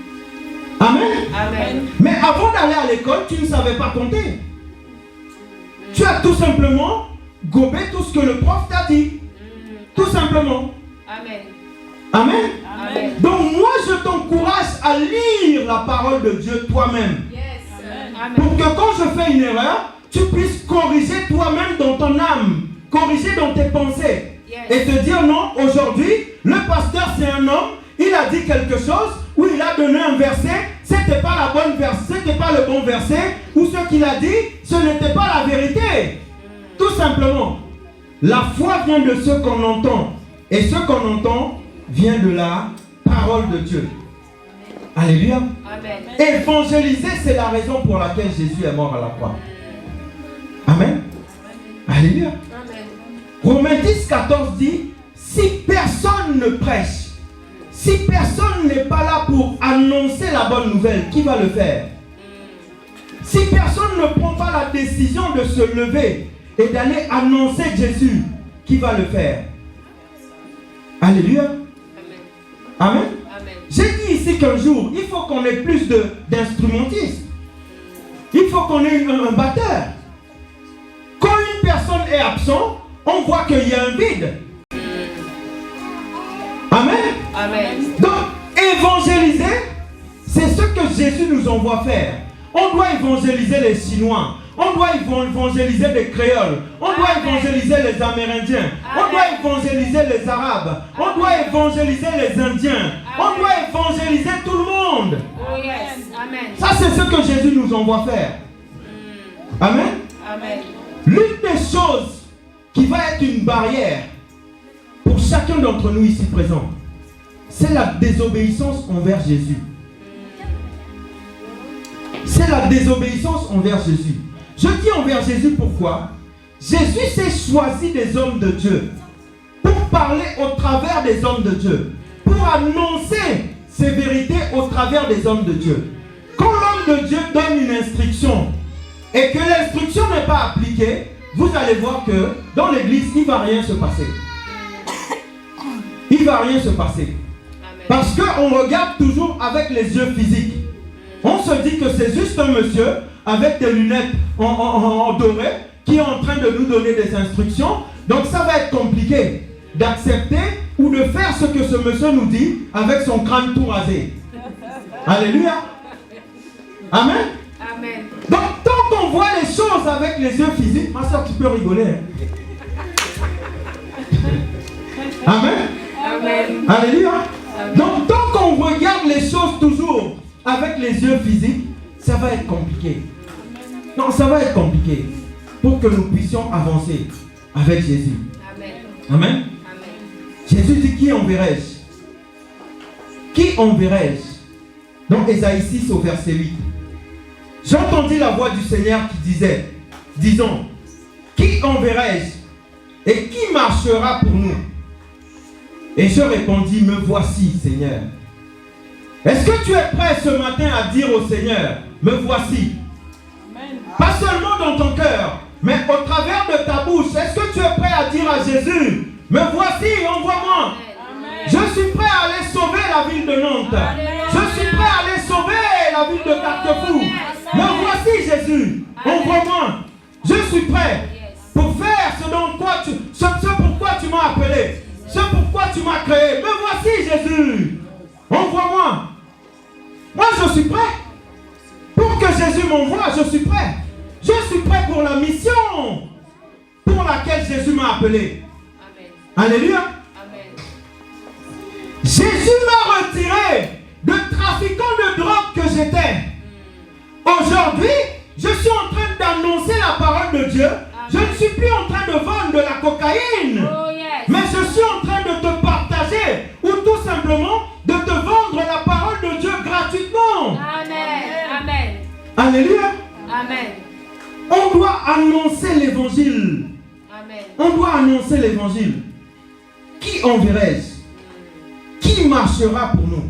Amen. Amen. Mais avant d'aller à l'école, tu ne savais pas compter. Tu as tout simplement gobé tout ce que le prof t'a dit. Tout simplement. Amen. Amen. Amen. Donc moi, je t'encourage à lire la parole de Dieu toi-même. Yes. Amen. Pour que quand je fais une erreur, tu puisses corriger toi-même dans ton âme. Corriger dans tes pensées. Yes. Et te dire non, aujourd'hui, le pasteur c'est un homme, il a dit quelque chose, ou il a donné un verset, c'était pas la bonne verset, c'était pas le bon verset, ou ce qu'il a dit, ce n'était pas la vérité. Tout simplement. La foi vient de ce qu'on entend. Et ce qu'on entend vient de la parole de Dieu. Alléluia. Amen. Évangéliser, c'est la raison pour laquelle Jésus est mort à la croix. Amen. Alléluia. Amen. Romains 10, 14 dit, si personne ne prêche, si personne n'est pas là pour annoncer la bonne nouvelle, qui va le faire? Si personne ne prend pas la décision de se lever et d'aller annoncer Jésus, qui va le faire? Alléluia. Amen. Amen. Amen. J'ai dit ici qu'un jour, il faut qu'on ait plus d'instrumentistes. Il faut qu'on ait un batteur. Quand une personne est absente, on voit qu'il y a un vide. Amen. Amen. Donc, évangéliser, c'est ce que Jésus nous envoie faire. On doit évangéliser les Chinois. On doit évangéliser les Créoles. On doit évangéliser les Amérindiens. On doit évangéliser les Arabes. On doit évangéliser les Indiens. On doit évangéliser tout le monde. Oh yes. Amen. Ça, c'est ce que Jésus nous envoie faire. Amen. Amen. L'une des choses qui va être une barrière pour chacun d'entre nous ici présents, c'est la désobéissance envers Jésus. C'est la désobéissance envers Jésus. Je dis envers Jésus pourquoi? Jésus s'est choisi des hommes de Dieu pour parler au travers des hommes de Dieu, pour annoncer ces vérités au travers des hommes de Dieu. Quand l'homme de Dieu donne une instruction et que l'instruction n'est pas appliquée, vous allez voir que dans l'église, il ne va rien se passer. Il ne va rien se passer. Parce qu'on regarde toujours avec les yeux physiques. On se dit que c'est juste un monsieur avec des lunettes en doré qui est en train de nous donner des instructions. Donc ça va être compliqué d'accepter ou de faire ce que ce monsieur nous dit avec son crâne tout rasé. Alléluia. Amen. Amen. Donc tant qu'on voit les choses avec les yeux physiques, ma soeur, tu peux rigoler. Amen. Amen. Alléluia. Amen. Donc tant qu'on regarde les choses toujours avec les yeux physiques, ça va être compliqué. Non, ça va être compliqué pour que nous puissions avancer avec Jésus. Amen. Amen. Amen. Jésus dit, qui enverrai-je? Qui enverrai-je? Dans Ésaïe 6 au verset 8. J'entendis la voix du Seigneur qui disait, disons, qui enverrai-je? Et qui marchera pour nous? Et je répondis, me voici, Seigneur. Est-ce que tu es prêt ce matin à dire au Seigneur, me voici? Amen. Pas seulement dans ton cœur, mais au travers de ta bouche. Est-ce que tu es prêt à dire à Jésus, me voici, envoie-moi? Amen. Je suis prêt à aller sauver la ville de Nantes. Je suis prêt à aller sauver la ville de Carquefou. Me voici, Jésus, envoie-moi. Je suis prêt pour faire ce pourquoi tu m'as appelé, ce pourquoi tu m'as créé. Me voici, Jésus, envoie-moi. Moi, je suis prêt. Pour que Jésus m'envoie, je suis prêt. Je suis prêt pour la mission pour laquelle Jésus m'a appelé. Amen. Alléluia. Amen. Jésus m'a retiré de trafiquant de drogue que j'étais. Aujourd'hui, je suis en train d'annoncer la parole de Dieu. Je ne suis plus en train de vendre de la cocaïne. Oh yes. Mais je suis en train de te partager ou tout simplement de te vendre la parole de Dieu gratuitement. Amen. Amen. Alléluia. Amen. On doit annoncer l'évangile. Amen. On doit annoncer l'évangile. Qui enverrai-je? Qui marchera pour nous?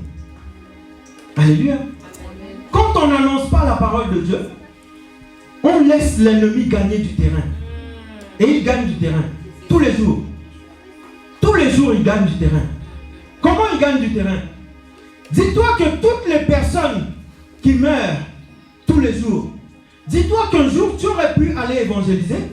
Alléluia. Amen. Quand on n'annonce pas la parole de Dieu, on laisse l'ennemi gagner du terrain. Et il gagne du terrain tous les jours. Tous les jours, il gagne du terrain. Comment il gagne du terrain? Dis-toi que toutes les personnes qui meurent tous les jours, dis-toi qu'un jour, tu aurais pu aller évangéliser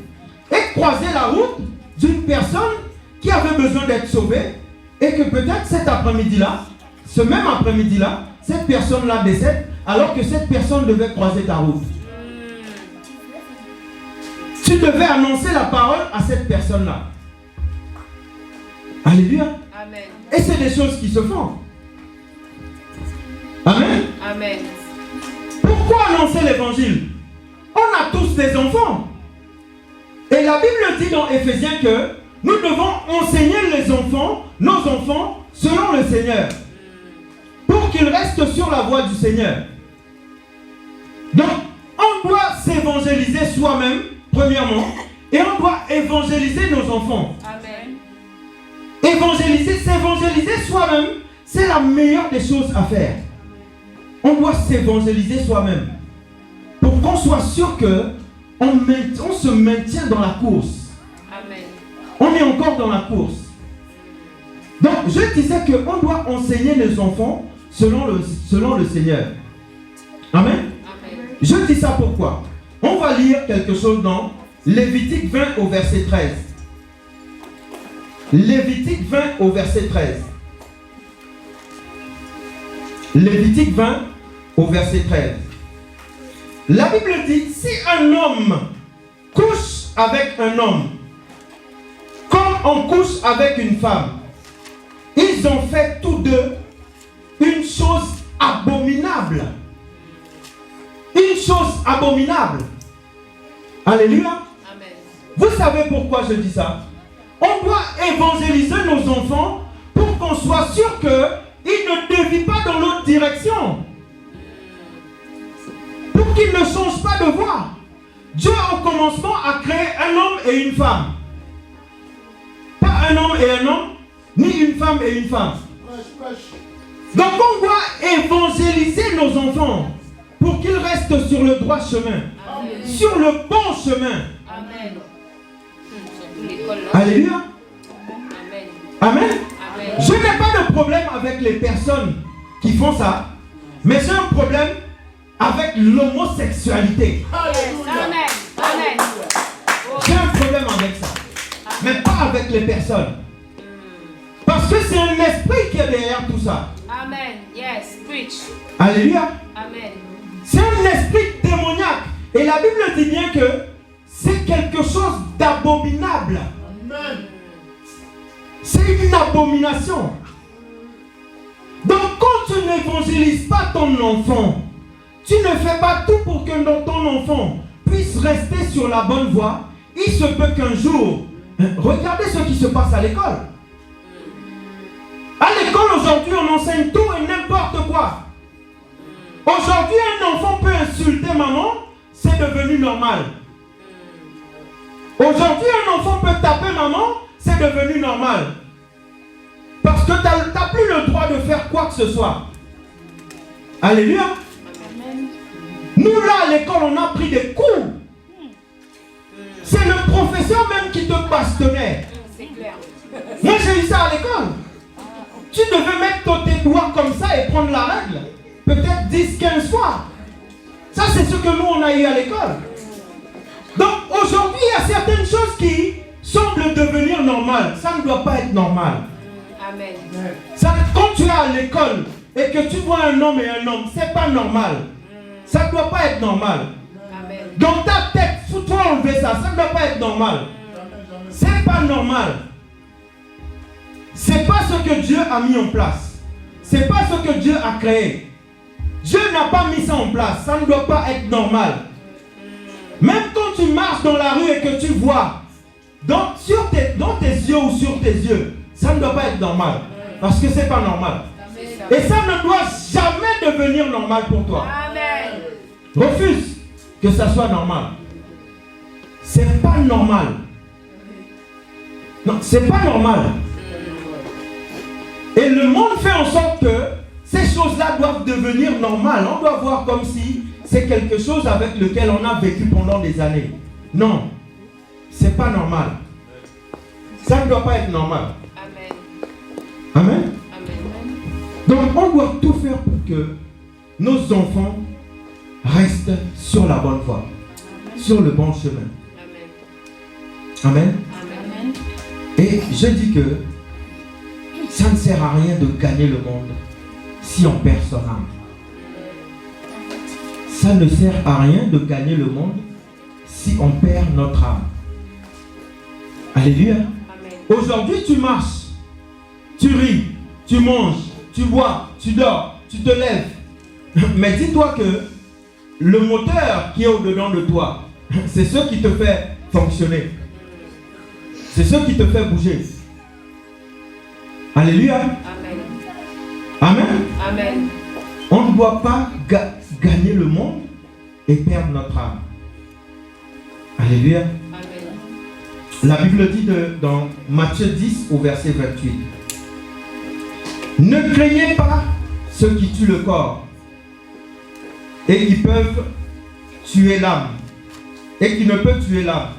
et croiser la route d'une personne qui avait besoin d'être sauvée et que peut-être cet après-midi-là, ce même après-midi-là, cette personne-là décède alors que cette personne devait croiser ta route. Tu devais annoncer la parole à cette personne-là. Alléluia. Amen. Et c'est des choses qui se font. Amen. Amen. Pourquoi annoncer l'évangile? On a tous des enfants. Et la Bible dit dans Éphésiens que nous devons enseigner nos enfants, selon le Seigneur, pour qu'ils restent sur la voie du Seigneur. Donc, on doit s'évangéliser soi-même, premièrement, et on doit évangéliser nos enfants. Amen. S'évangéliser soi-même, c'est la meilleure des choses à faire. On doit s'évangéliser soi-même pour qu'on soit sûr que on se maintient dans la course. Amen. On est encore dans la course. Donc, je disais qu'on doit enseigner les enfants selon le Seigneur. Amen. Amen. Je dis ça pourquoi? On va lire quelque chose dans Lévitique 20 au verset 13. Lévitique 20 au verset 13. Lévitique 20 au verset 13. La Bible dit, si un homme couche avec un homme, comme on couche avec une femme, ils ont fait tous deux une chose abominable. Une chose abominable. Alléluia. Amen. Vous savez pourquoi je dis ça? On doit évangéliser nos enfants pour qu'on soit sûr qu'ils ne dévient pas dans l'autre direction. Pour qu'ils ne changent pas de voie. Dieu au commencement a créé un homme et une femme. Pas un homme et un homme, ni une femme et une femme. Donc on doit évangéliser nos enfants pour qu'ils restent sur le droit chemin. Amen. Sur le bon chemin. Amen. Surtout l'école là. Alléluia. Amen. Amen. Amen. Je n'ai pas de problème avec les personnes qui font ça, mais j'ai un problème avec l'homosexualité. Amen. Amen. J'ai un problème avec ça, mais pas avec les personnes. Parce que c'est un esprit qui est derrière tout ça. Amen. Yes. Preach. Alléluia. Amen. C'est un esprit démoniaque. Et la Bible dit bien que c'est quelque chose d'abominable. C'est une abomination. Donc quand tu n'évangélises pas ton enfant, tu ne fais pas tout pour que ton enfant puisse rester sur la bonne voie. Il se peut qu'un jour, regardez ce qui se passe à l'école. À l'école aujourd'hui, on enseigne tout et n'importe quoi. Aujourd'hui, un enfant peut insulter maman, c'est devenu normal. Aujourd'hui, un enfant peut taper maman, c'est devenu normal. Parce que tu n'as plus le droit de faire quoi que ce soit. Alléluia. Amen. Nous là à l'école, on a pris des coups. C'est le professeur même qui te bastonnait. C'est clair. Moi j'ai eu ça à l'école. Tu devais mettre tes doigts comme ça et prendre la règle. Peut-être 10-15 fois. Ça c'est ce que nous on a eu à l'école. Donc aujourd'hui il y a certaines choses qui semblent devenir normales. Ça ne doit pas être normal. Amen. Ça, quand tu es à l'école et que tu vois un homme et un homme, c'est pas normal. Ça ne doit pas être normal. Amen. Dans ta tête, faut-toi enlever ça. Ça ne doit pas être normal. C'est pas normal. C'est pas ce que Dieu a mis en place. C'est pas ce que Dieu a créé. Dieu n'a pas mis ça en place. Ça ne doit pas être normal. Même quand tu marches dans la rue et que tu vois dans tes yeux ou sur tes yeux, ça ne doit pas être normal. Parce que c'est pas normal. Et ça ne doit jamais devenir normal pour toi. Amen. Refuse que ça soit normal. C'est pas normal. Non, c'est pas normal. Et le monde fait en sorte que ces choses-là doivent devenir normales. On doit voir comme si c'est quelque chose avec lequel on a vécu pendant des années. Non, c'est pas normal. Ça ne doit pas être normal. Amen. Amen. Amen. Donc on doit tout faire pour que nos enfants restent sur la bonne voie, sur le bon chemin. Amen. Amen. Amen. Et je dis que ça ne sert à rien de gagner le monde si on perd son âme. Ça ne sert à rien de gagner le monde si on perd notre âme. Alléluia. Amen. Aujourd'hui, tu marches, tu ris, tu manges, tu bois, tu dors, tu te lèves. Mais dis-toi que le moteur qui est au-dedans de toi, c'est ce qui te fait fonctionner. C'est ce qui te fait bouger. Alléluia. Amen. Amen. Amen. On ne doit pas gagner le monde et perdre notre âme. Alléluia. Amen. La Bible dit dans Matthieu 10 au verset 28. Ne craignez pas ceux qui tuent le corps et qui peuvent tuer l'âme et qui ne peuvent tuer l'âme.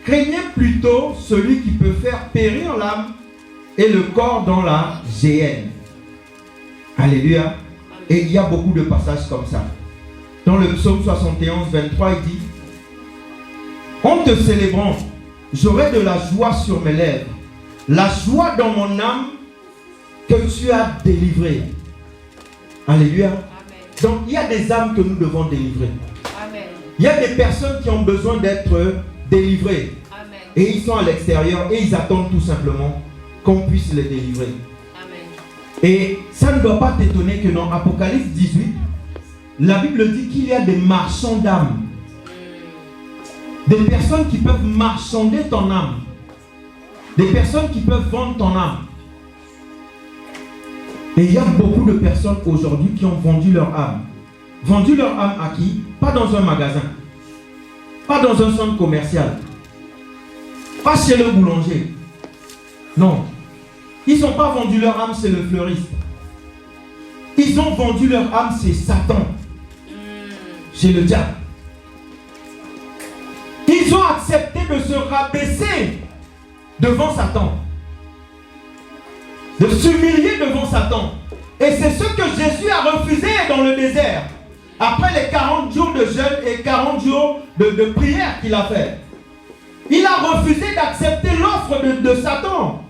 Craignez plutôt celui qui peut faire périr l'âme et le corps dans la géhenne. Alléluia. Et il y a beaucoup de passages comme ça. Dans le psaume 71, 23, il dit: en te célébrant, j'aurai de la joie sur mes lèvres, la joie dans mon âme que tu as délivrée. Alléluia. Amen. Donc il y a des âmes que nous devons délivrer. Amen. Il y a des personnes qui ont besoin d'être délivrées. Amen. Et ils sont à l'extérieur et ils attendent tout simplement qu'on puisse les délivrer. Amen. Et ça ne doit pas t'étonner que dans Apocalypse 18, la Bible dit qu'il y a des marchands d'âmes. Des personnes qui peuvent marchander ton âme. Des personnes qui peuvent vendre ton âme. Et il y a beaucoup de personnes aujourd'hui qui ont vendu leur âme. Vendu leur âme à qui? Pas dans un magasin. Pas dans un centre commercial. Pas chez le boulanger. Non. Ils n'ont pas vendu leur âme, c'est le fleuriste. Ils ont vendu leur âme, c'est Satan. Chez le diable. Ils ont accepté de se rabaisser devant Satan. De s'humilier devant Satan. Et c'est ce que Jésus a refusé dans le désert. Après les 40 jours de jeûne et 40 jours de prière qu'il a fait. Il a refusé d'accepter l'offre de Satan.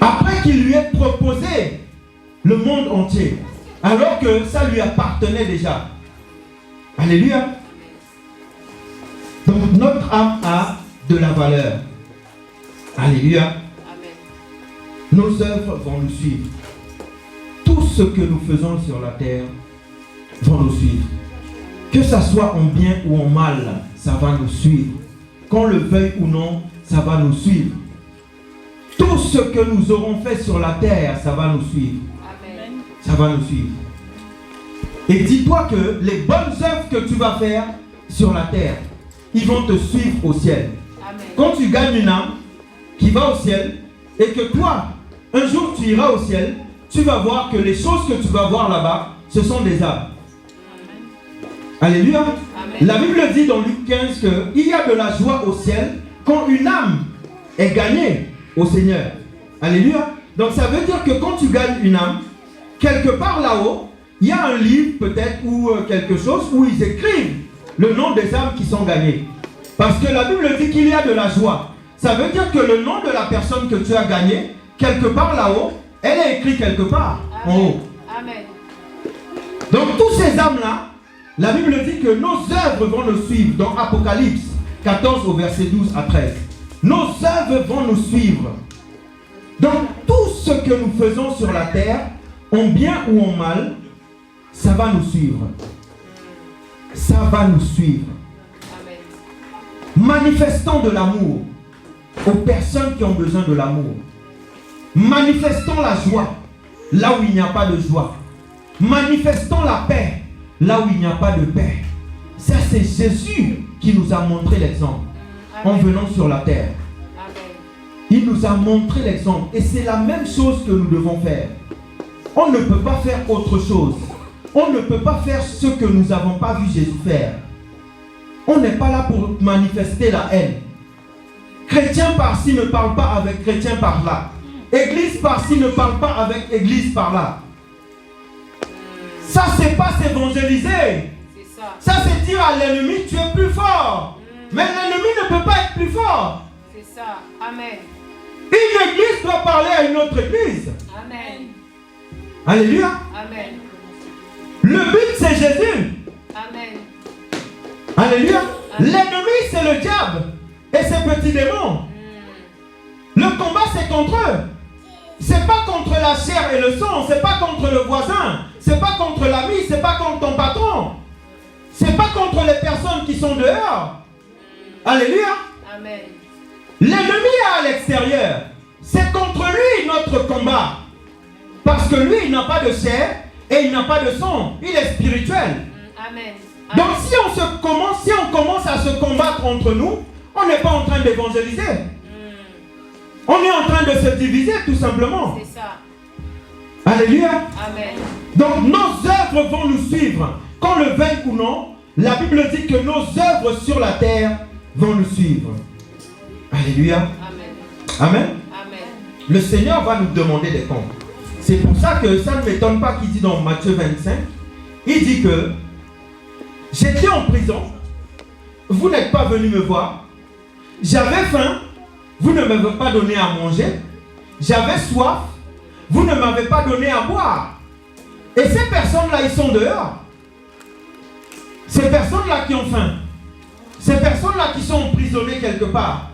Après qu'il lui ait proposé le monde entier. Alors que ça lui appartenait déjà. Alléluia. Donc notre âme a de la valeur. Alléluia. Amen. Nos œuvres vont nous suivre. Tout ce que nous faisons sur la terre vont nous suivre. Que ça soit en bien ou en mal, ça va nous suivre. Qu'on le veuille ou non, ça va nous suivre. Tout ce que nous aurons fait sur la terre, ça va nous suivre. Amen. Ça va nous suivre. Et dis-toi que les bonnes œuvres que tu vas faire sur la terre, ils vont te suivre au ciel. Amen. Quand tu gagnes une âme qui va au ciel et que toi, un jour tu iras au ciel, tu vas voir que les choses que tu vas voir là-bas, ce sont des âmes. Alléluia. Amen. La Bible dit dans Luc 15 qu'il y a de la joie au ciel quand une âme est gagnée au Seigneur. Alléluia. Donc ça veut dire que quand tu gagnes une âme, quelque part là-haut, il y a un livre peut-être ou quelque chose où ils écrivent le nom des âmes qui sont gagnées. Parce que la Bible dit qu'il y a de la joie. Ça veut dire que le nom de la personne que tu as gagnée, quelque part là-haut, elle est écrite quelque part en haut. Amen. Donc tous ces âmes-là, la Bible dit que nos œuvres vont nous suivre. Dans Apocalypse 14 au verset 12 à 13. Nos œuvres vont nous suivre. Donc tout ce que nous faisons sur la terre, en bien ou en mal, ça va nous suivre. Ça va nous suivre. Amen. Manifestons de l'amour aux personnes qui ont besoin de l'amour. Manifestons la joie là où il n'y a pas de joie. Manifestons la paix là où il n'y a pas de paix. Ça, c'est Jésus qui nous a montré l'exemple en venant sur la terre. Amen. Il nous a montré l'exemple. Et c'est la même chose que nous devons faire. On ne peut pas faire autre chose. On ne peut pas faire ce que nous n'avons pas vu Jésus faire. On n'est pas là pour manifester la haine. Chrétien par-ci ne parle pas avec chrétien par-là. Église par-ci ne parle pas avec église par-là. Ça, c'est pas s'évangéliser. C'est ça. Ça, c'est dire à l'ennemi, tu es plus fort. Mais l'ennemi ne peut pas être plus fort. C'est ça. Amen. Une église doit parler à une autre église. Amen. Alléluia. Amen. Le but, c'est Jésus. Amen. Alléluia. L'ennemi, c'est le diable et ses petits démons. Le combat, c'est contre eux. C'est pas contre la chair et le sang. C'est pas contre le voisin. C'est pas contre l'ami. C'est pas contre ton patron. C'est pas contre les personnes qui sont dehors. Alléluia. Amen. L'ennemi est à l'extérieur. C'est contre lui notre combat. Parce que lui, il n'a pas de chair et il n'a pas de sang. Il est spirituel. Amen. Donc si on commence à se combattre entre nous, on n'est pas en train d'évangéliser. On est en train de se diviser tout simplement. C'est ça. Alléluia. Amen. Donc nos œuvres vont nous suivre. Qu'on le veuille ou non, la Bible dit que nos œuvres sur la terre vont nous suivre. Alléluia. Amen. Amen. Amen. Le Seigneur va nous demander des comptes. C'est pour ça que ça ne m'étonne pas qu'il dit dans Matthieu 25, il dit que j'étais en prison, vous n'êtes pas venu me voir, j'avais faim, vous ne m'avez pas donné à manger, j'avais soif, vous ne m'avez pas donné à boire. Et ces personnes-là, ils sont dehors. Ces personnes-là qui ont faim, ces personnes-là qui sont emprisonnées quelque part,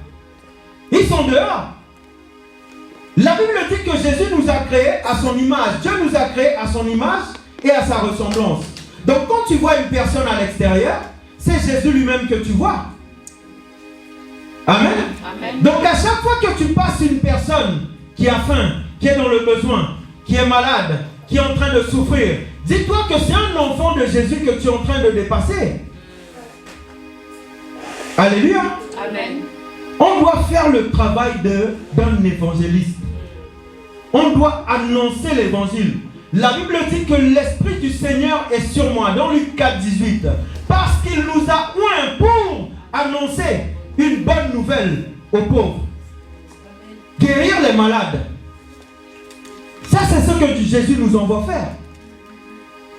ils sont dehors. La Bible dit que Jésus nous a créés à son image. Dieu nous a créés à son image et à sa ressemblance. Donc quand tu vois une personne à l'extérieur, c'est Jésus lui-même que tu vois. Amen. Amen. Donc à chaque fois que tu passes une personne qui a faim, qui est dans le besoin, qui est malade, qui est en train de souffrir, dis-toi que c'est un enfant de Jésus que tu es en train de dépasser. Alléluia. Amen. On doit faire le travail d'un évangéliste. On doit annoncer l'évangile. La Bible dit que l'Esprit du Seigneur est sur moi, dans Luc 4, 18. Parce qu'il nous a oints pour annoncer une bonne nouvelle aux pauvres. Guérir les malades. Ça, c'est ce que Jésus nous envoie faire.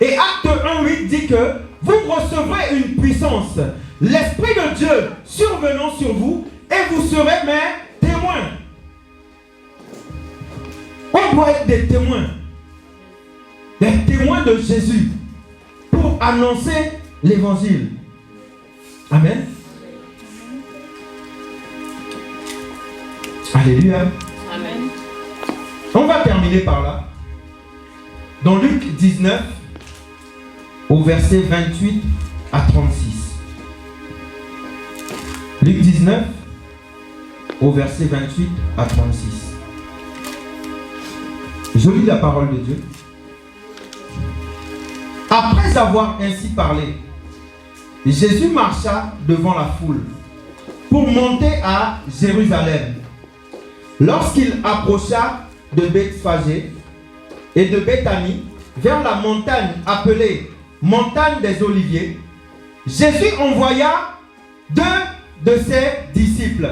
Et Acte 1, 8 dit que vous recevrez une puissance, l'Esprit de Dieu survenant sur vous, et vous serez mes témoins. On doit être des témoins de Jésus pour annoncer l'évangile. Amen. Alléluia. Amen. On va terminer par là. Dans Luc 19, au verset 28 à 36. Luc 19, au verset 28 à 36. Je lis la parole de Dieu. Après avoir ainsi parlé, Jésus marcha devant la foule pour monter à Jérusalem. Lorsqu'il approcha de Bethphagée et de Béthanie, vers la montagne appelée montagne des Oliviers, Jésus envoya 2 de ses disciples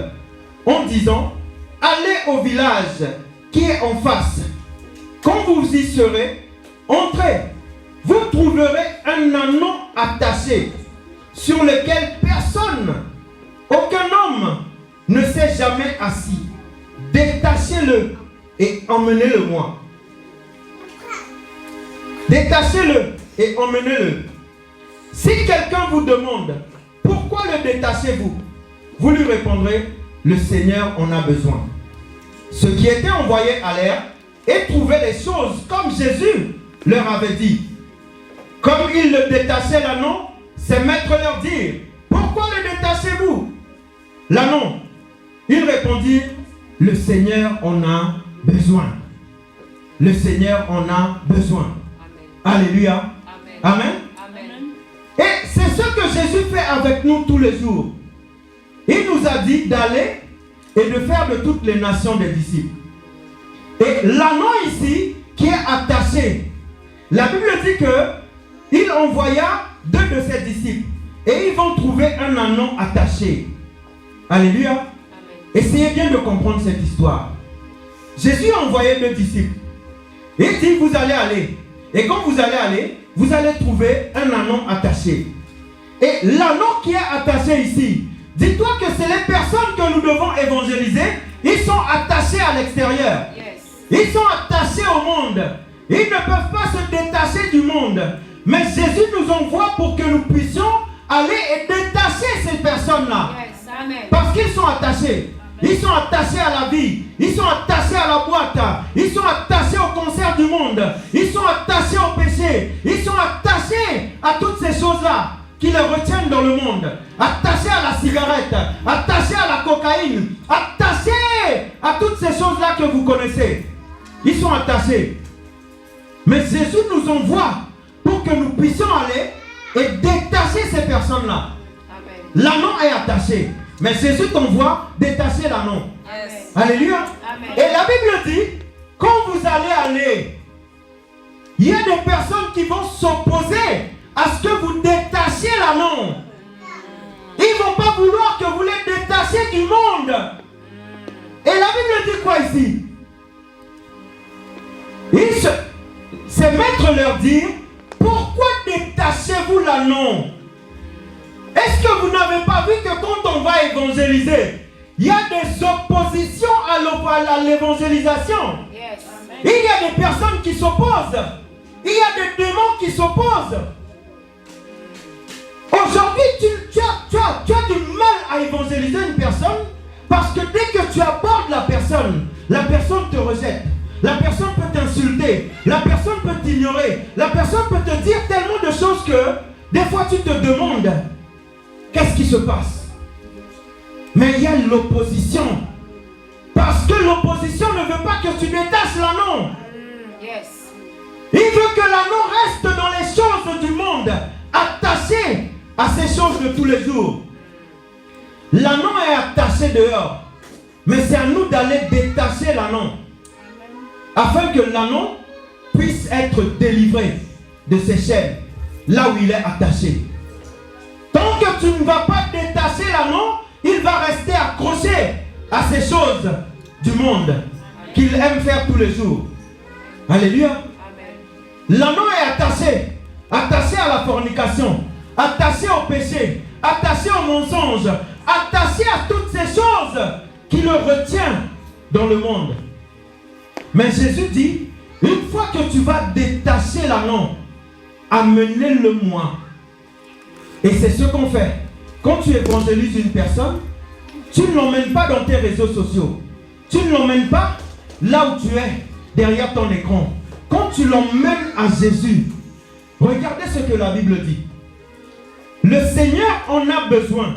en disant: allez au village qui est en face. Quand vous y serez, entrez. Vous trouverez un anneau attaché sur lequel personne, aucun homme ne s'est jamais assis. Détachez-le et emmenez-le-moi. Détachez-le et emmenez-le. Si quelqu'un vous demande pourquoi le détachez-vous, vous lui répondrez: le Seigneur en a besoin. Ceux qui étaient envoyés allèrent et trouvaient les choses comme Jésus leur avait dit. Comme ils le détachaient l'anneau, ses maîtres leur dirent: pourquoi le détachez-vous l'anneau? Ils répondirent: le Seigneur en a besoin. Le Seigneur en a besoin. Amen. Alléluia. Amen. Amen. Amen. Et c'est ce que Jésus fait avec nous tous les jours. Il nous a dit d'aller et de faire de toutes les nations des disciples. Et l'anneau ici qui est attaché, la Bible dit que il envoya 2 de ses disciples et ils vont trouver un anneau attaché. Alléluia. Amen. Essayez bien de comprendre cette histoire. Jésus a envoyé 2 disciples. Et il dit: vous allez aller. Et quand vous allez aller, vous allez trouver un anneau attaché. Et l'anneau qui est attaché ici, dis-toi que c'est les personnes que nous devons évangéliser. Ils sont attachés à l'extérieur. Yes. Ils sont attachés au monde. Ils ne peuvent pas se détacher du monde. Mais Jésus nous envoie pour que nous puissions aller et détacher ces personnes-là. Yes. Amen. Parce qu'ils sont attachés. Ils sont attachés à la vie. Ils sont attachés à la boîte. Ils sont attachés au concert du monde. Ils sont attachés au péché. Ils sont attachés à toutes ces choses-là qui les retiennent dans le monde. Attachés à la cigarette. Attachés à la cocaïne. Attachés à toutes ces choses-là que vous connaissez. Ils sont attachés. Mais Jésus nous envoie pour que nous puissions aller et détacher ces personnes-là. Amen. L'anneau est attaché. Mais Jésus t'envoie détacher l'anneau. Yes. Alléluia. Amen. Et la Bible dit, quand vous allez aller, il y a des personnes qui vont s'opposer à ce que vous détachiez l'anneau. Ils ne vont pas vouloir que vous les détachiez du monde. Et la Bible dit quoi ici? Ses maîtres leur dirent, pourquoi détachez-vous l'ânon? Est-ce que vous n'avez pas vu que quand on va évangéliser, il y a des oppositions à l'évangélisation? Yes. Il y a des personnes qui s'opposent. Il y a des démons qui s'opposent. Aujourd'hui, tu as du mal à évangéliser une personne parce que dès que tu abordes la personne te rejette. La personne peut t'insulter. La personne peut t'ignorer. La personne peut te dire tellement de choses que des fois tu te demandes qu'est-ce qui se passe. Mais il y a l'opposition. Parce que l'opposition ne veut pas que tu détaches l'ânon. Yes. Il veut que l'ânon reste dans les choses du monde, attaché à ces choses de tous les jours. L'ânon est attaché dehors. Mais c'est à nous d'aller détacher l'ânon. Afin que l'ânon puisse être délivré de ses chaînes, là où il est attaché. Tant que tu ne vas pas détacher l'ânon, il va rester accroché à ces choses du monde qu'il aime faire tous les jours. Alléluia. L'ânon est attaché à la fornication, attaché au péché, attaché au mensonge, attaché à toutes ces choses qui le retiennent dans le monde. Mais Jésus dit, une fois que tu vas détacher l'ânon, amenez-le-moi. Et c'est ce qu'on fait. Quand tu évangélises une personne, tu ne l'emmènes pas dans tes réseaux sociaux. Tu ne l'emmènes pas là où tu es, derrière ton écran. Quand tu l'emmènes à Jésus, regardez ce que la Bible dit. Le Seigneur en a besoin.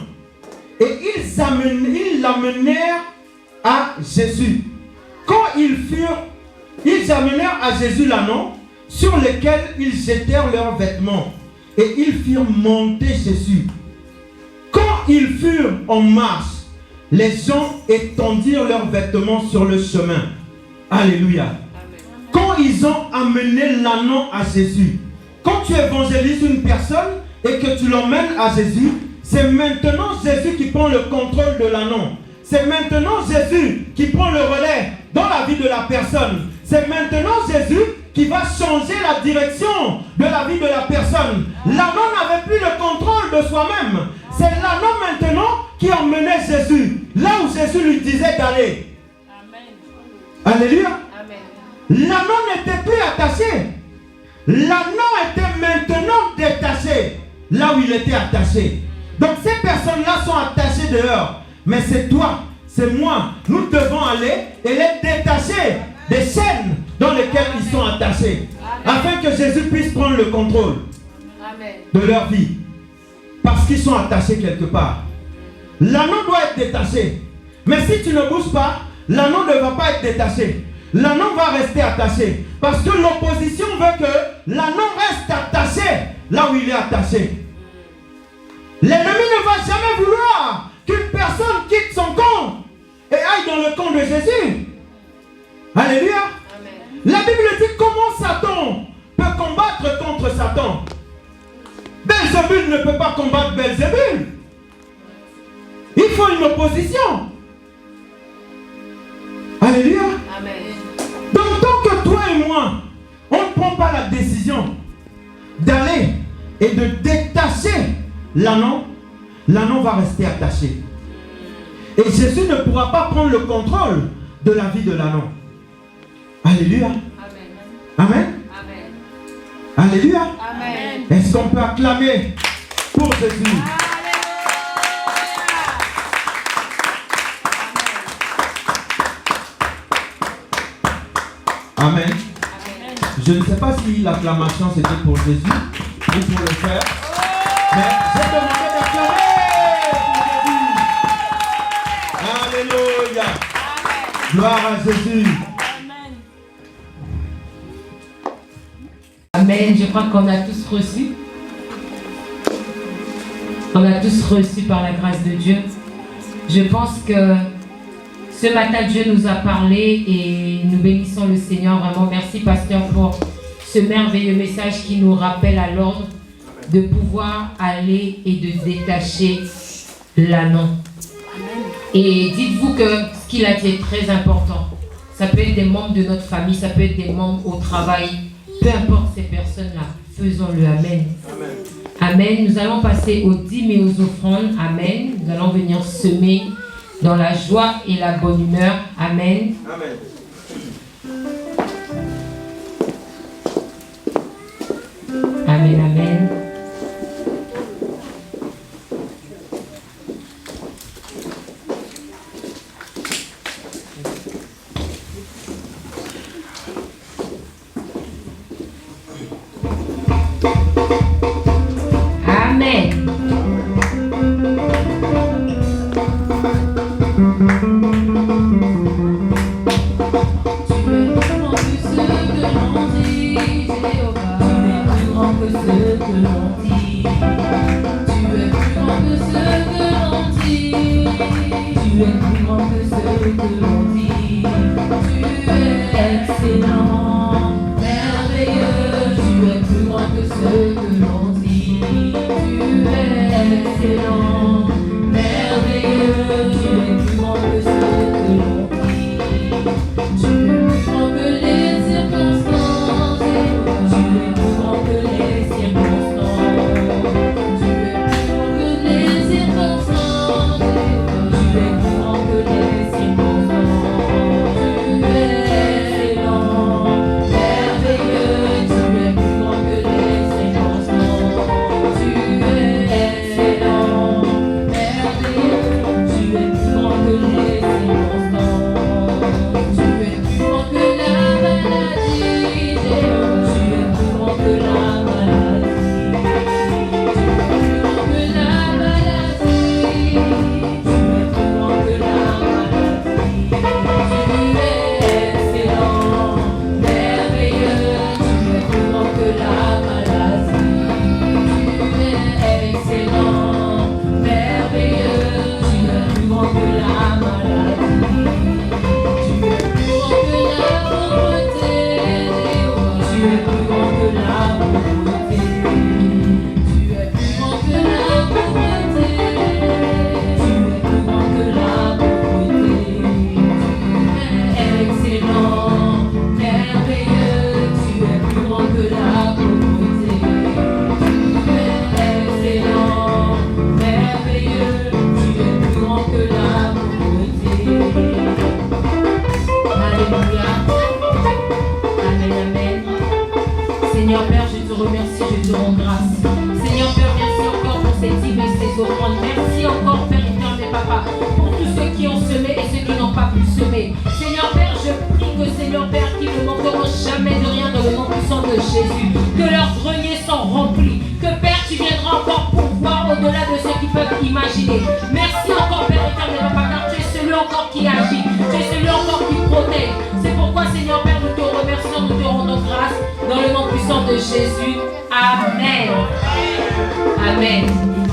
Et ils l'amenèrent à Jésus. Quand ils amenèrent à Jésus l'ânon, sur lequel ils jetèrent leurs vêtements. Et ils firent monter Jésus. Quand ils furent en marche, les gens étendirent leurs vêtements sur le chemin. Alléluia. Quand ils ont amené l'ânon à Jésus, quand tu évangélises une personne et que tu l'emmènes à Jésus, c'est maintenant Jésus qui prend le contrôle de l'ânon. C'est maintenant Jésus qui prend le relais dans la vie de la personne. C'est maintenant Jésus qui va changer la direction de la vie de la personne. L'ânon n'avait plus le contrôle de soi-même. C'est l'ânon maintenant qui emmenait Jésus là où Jésus lui disait d'aller. Alléluia. L'ânon n'était plus attaché. L'ânon était maintenant détaché là où il était attaché. Donc ces personnes-là sont attachées dehors. Mais c'est toi, c'est moi. Nous devons aller et les détacher des chaînes dans lesquelles ils sont attachés. Afin que Jésus puisse prendre le contrôle de leur vie. Parce qu'ils sont attachés quelque part. L'ânon doit être détaché. Mais si tu ne bouges pas, l'ânon ne va pas être détaché. L'ânon va rester attaché. Parce que l'opposition veut que l'ânon reste attaché là où il est attaché. L'ennemi ne va jamais vouloir qu'une personne quitte son camp et aille dans le camp de Jésus. Alléluia. Amen. La Bible dit comment Satan peut combattre contre Satan. Belzébul ne peut pas combattre Belzébul. Il faut une opposition. Alléluia. Amen. Donc tant que toi et moi, on ne prend pas la décision d'aller et de détacher l'ânon, l'ânon va rester attaché. Et Jésus ne pourra pas prendre le contrôle de la vie de l'ânon. Alléluia. Amen. Amen. Amen. Alléluia. Amen. Est-ce qu'on peut acclamer pour Jésus? Amen. Amen. Je ne sais pas si l'acclamation c'était pour Jésus ou pour le Frère. Mais j'ai demandé d'acclamer pour Jésus. Alléluia. Amen. Gloire à Jésus. Amen. Je crois qu'on a tous reçu. On a tous reçu par la grâce de Dieu. Je pense que ce matin, Dieu nous a parlé et nous bénissons le Seigneur. Vraiment, merci Pasteur pour ce merveilleux message qui nous rappelle à l'ordre de pouvoir aller et de détacher l'ânon. Et dites-vous que ce qu'il a dit est très important. Ça peut être des membres de notre famille, ça peut être des membres au travail, Peu importe ces personnes-là, faisons-le. Amen. Amen. Nous allons passer aux dîmes et aux offrandes. Amen. Nous allons venir semer dans la joie et la bonne humeur. Amen. Amen. Amen, amen. Amen. Seigneur Père, je te remercie, je te rends grâce. Seigneur Père, merci encore pour ces dîmes et ces offrandes. Merci encore, Père éternel, Papa, pour tous ceux qui ont semé et ceux qui n'ont pas pu semer. Seigneur Père, je prie que Seigneur Père, qu'ils ne manqueront jamais de rien dans le nom puissant de Jésus. Que leurs greniers sont remplis. Que Père, tu viendras encore pour voir au-delà de ce qu'ils peuvent imaginer. Merci encore, Père éternel, Papa, car tu es celui encore qui agit. Tu es celui encore qui protège. C'est pourquoi, Seigneur Père, nous te remercions, nous te rendons grâce dans le nom puissant de Jésus. Amen. Amen.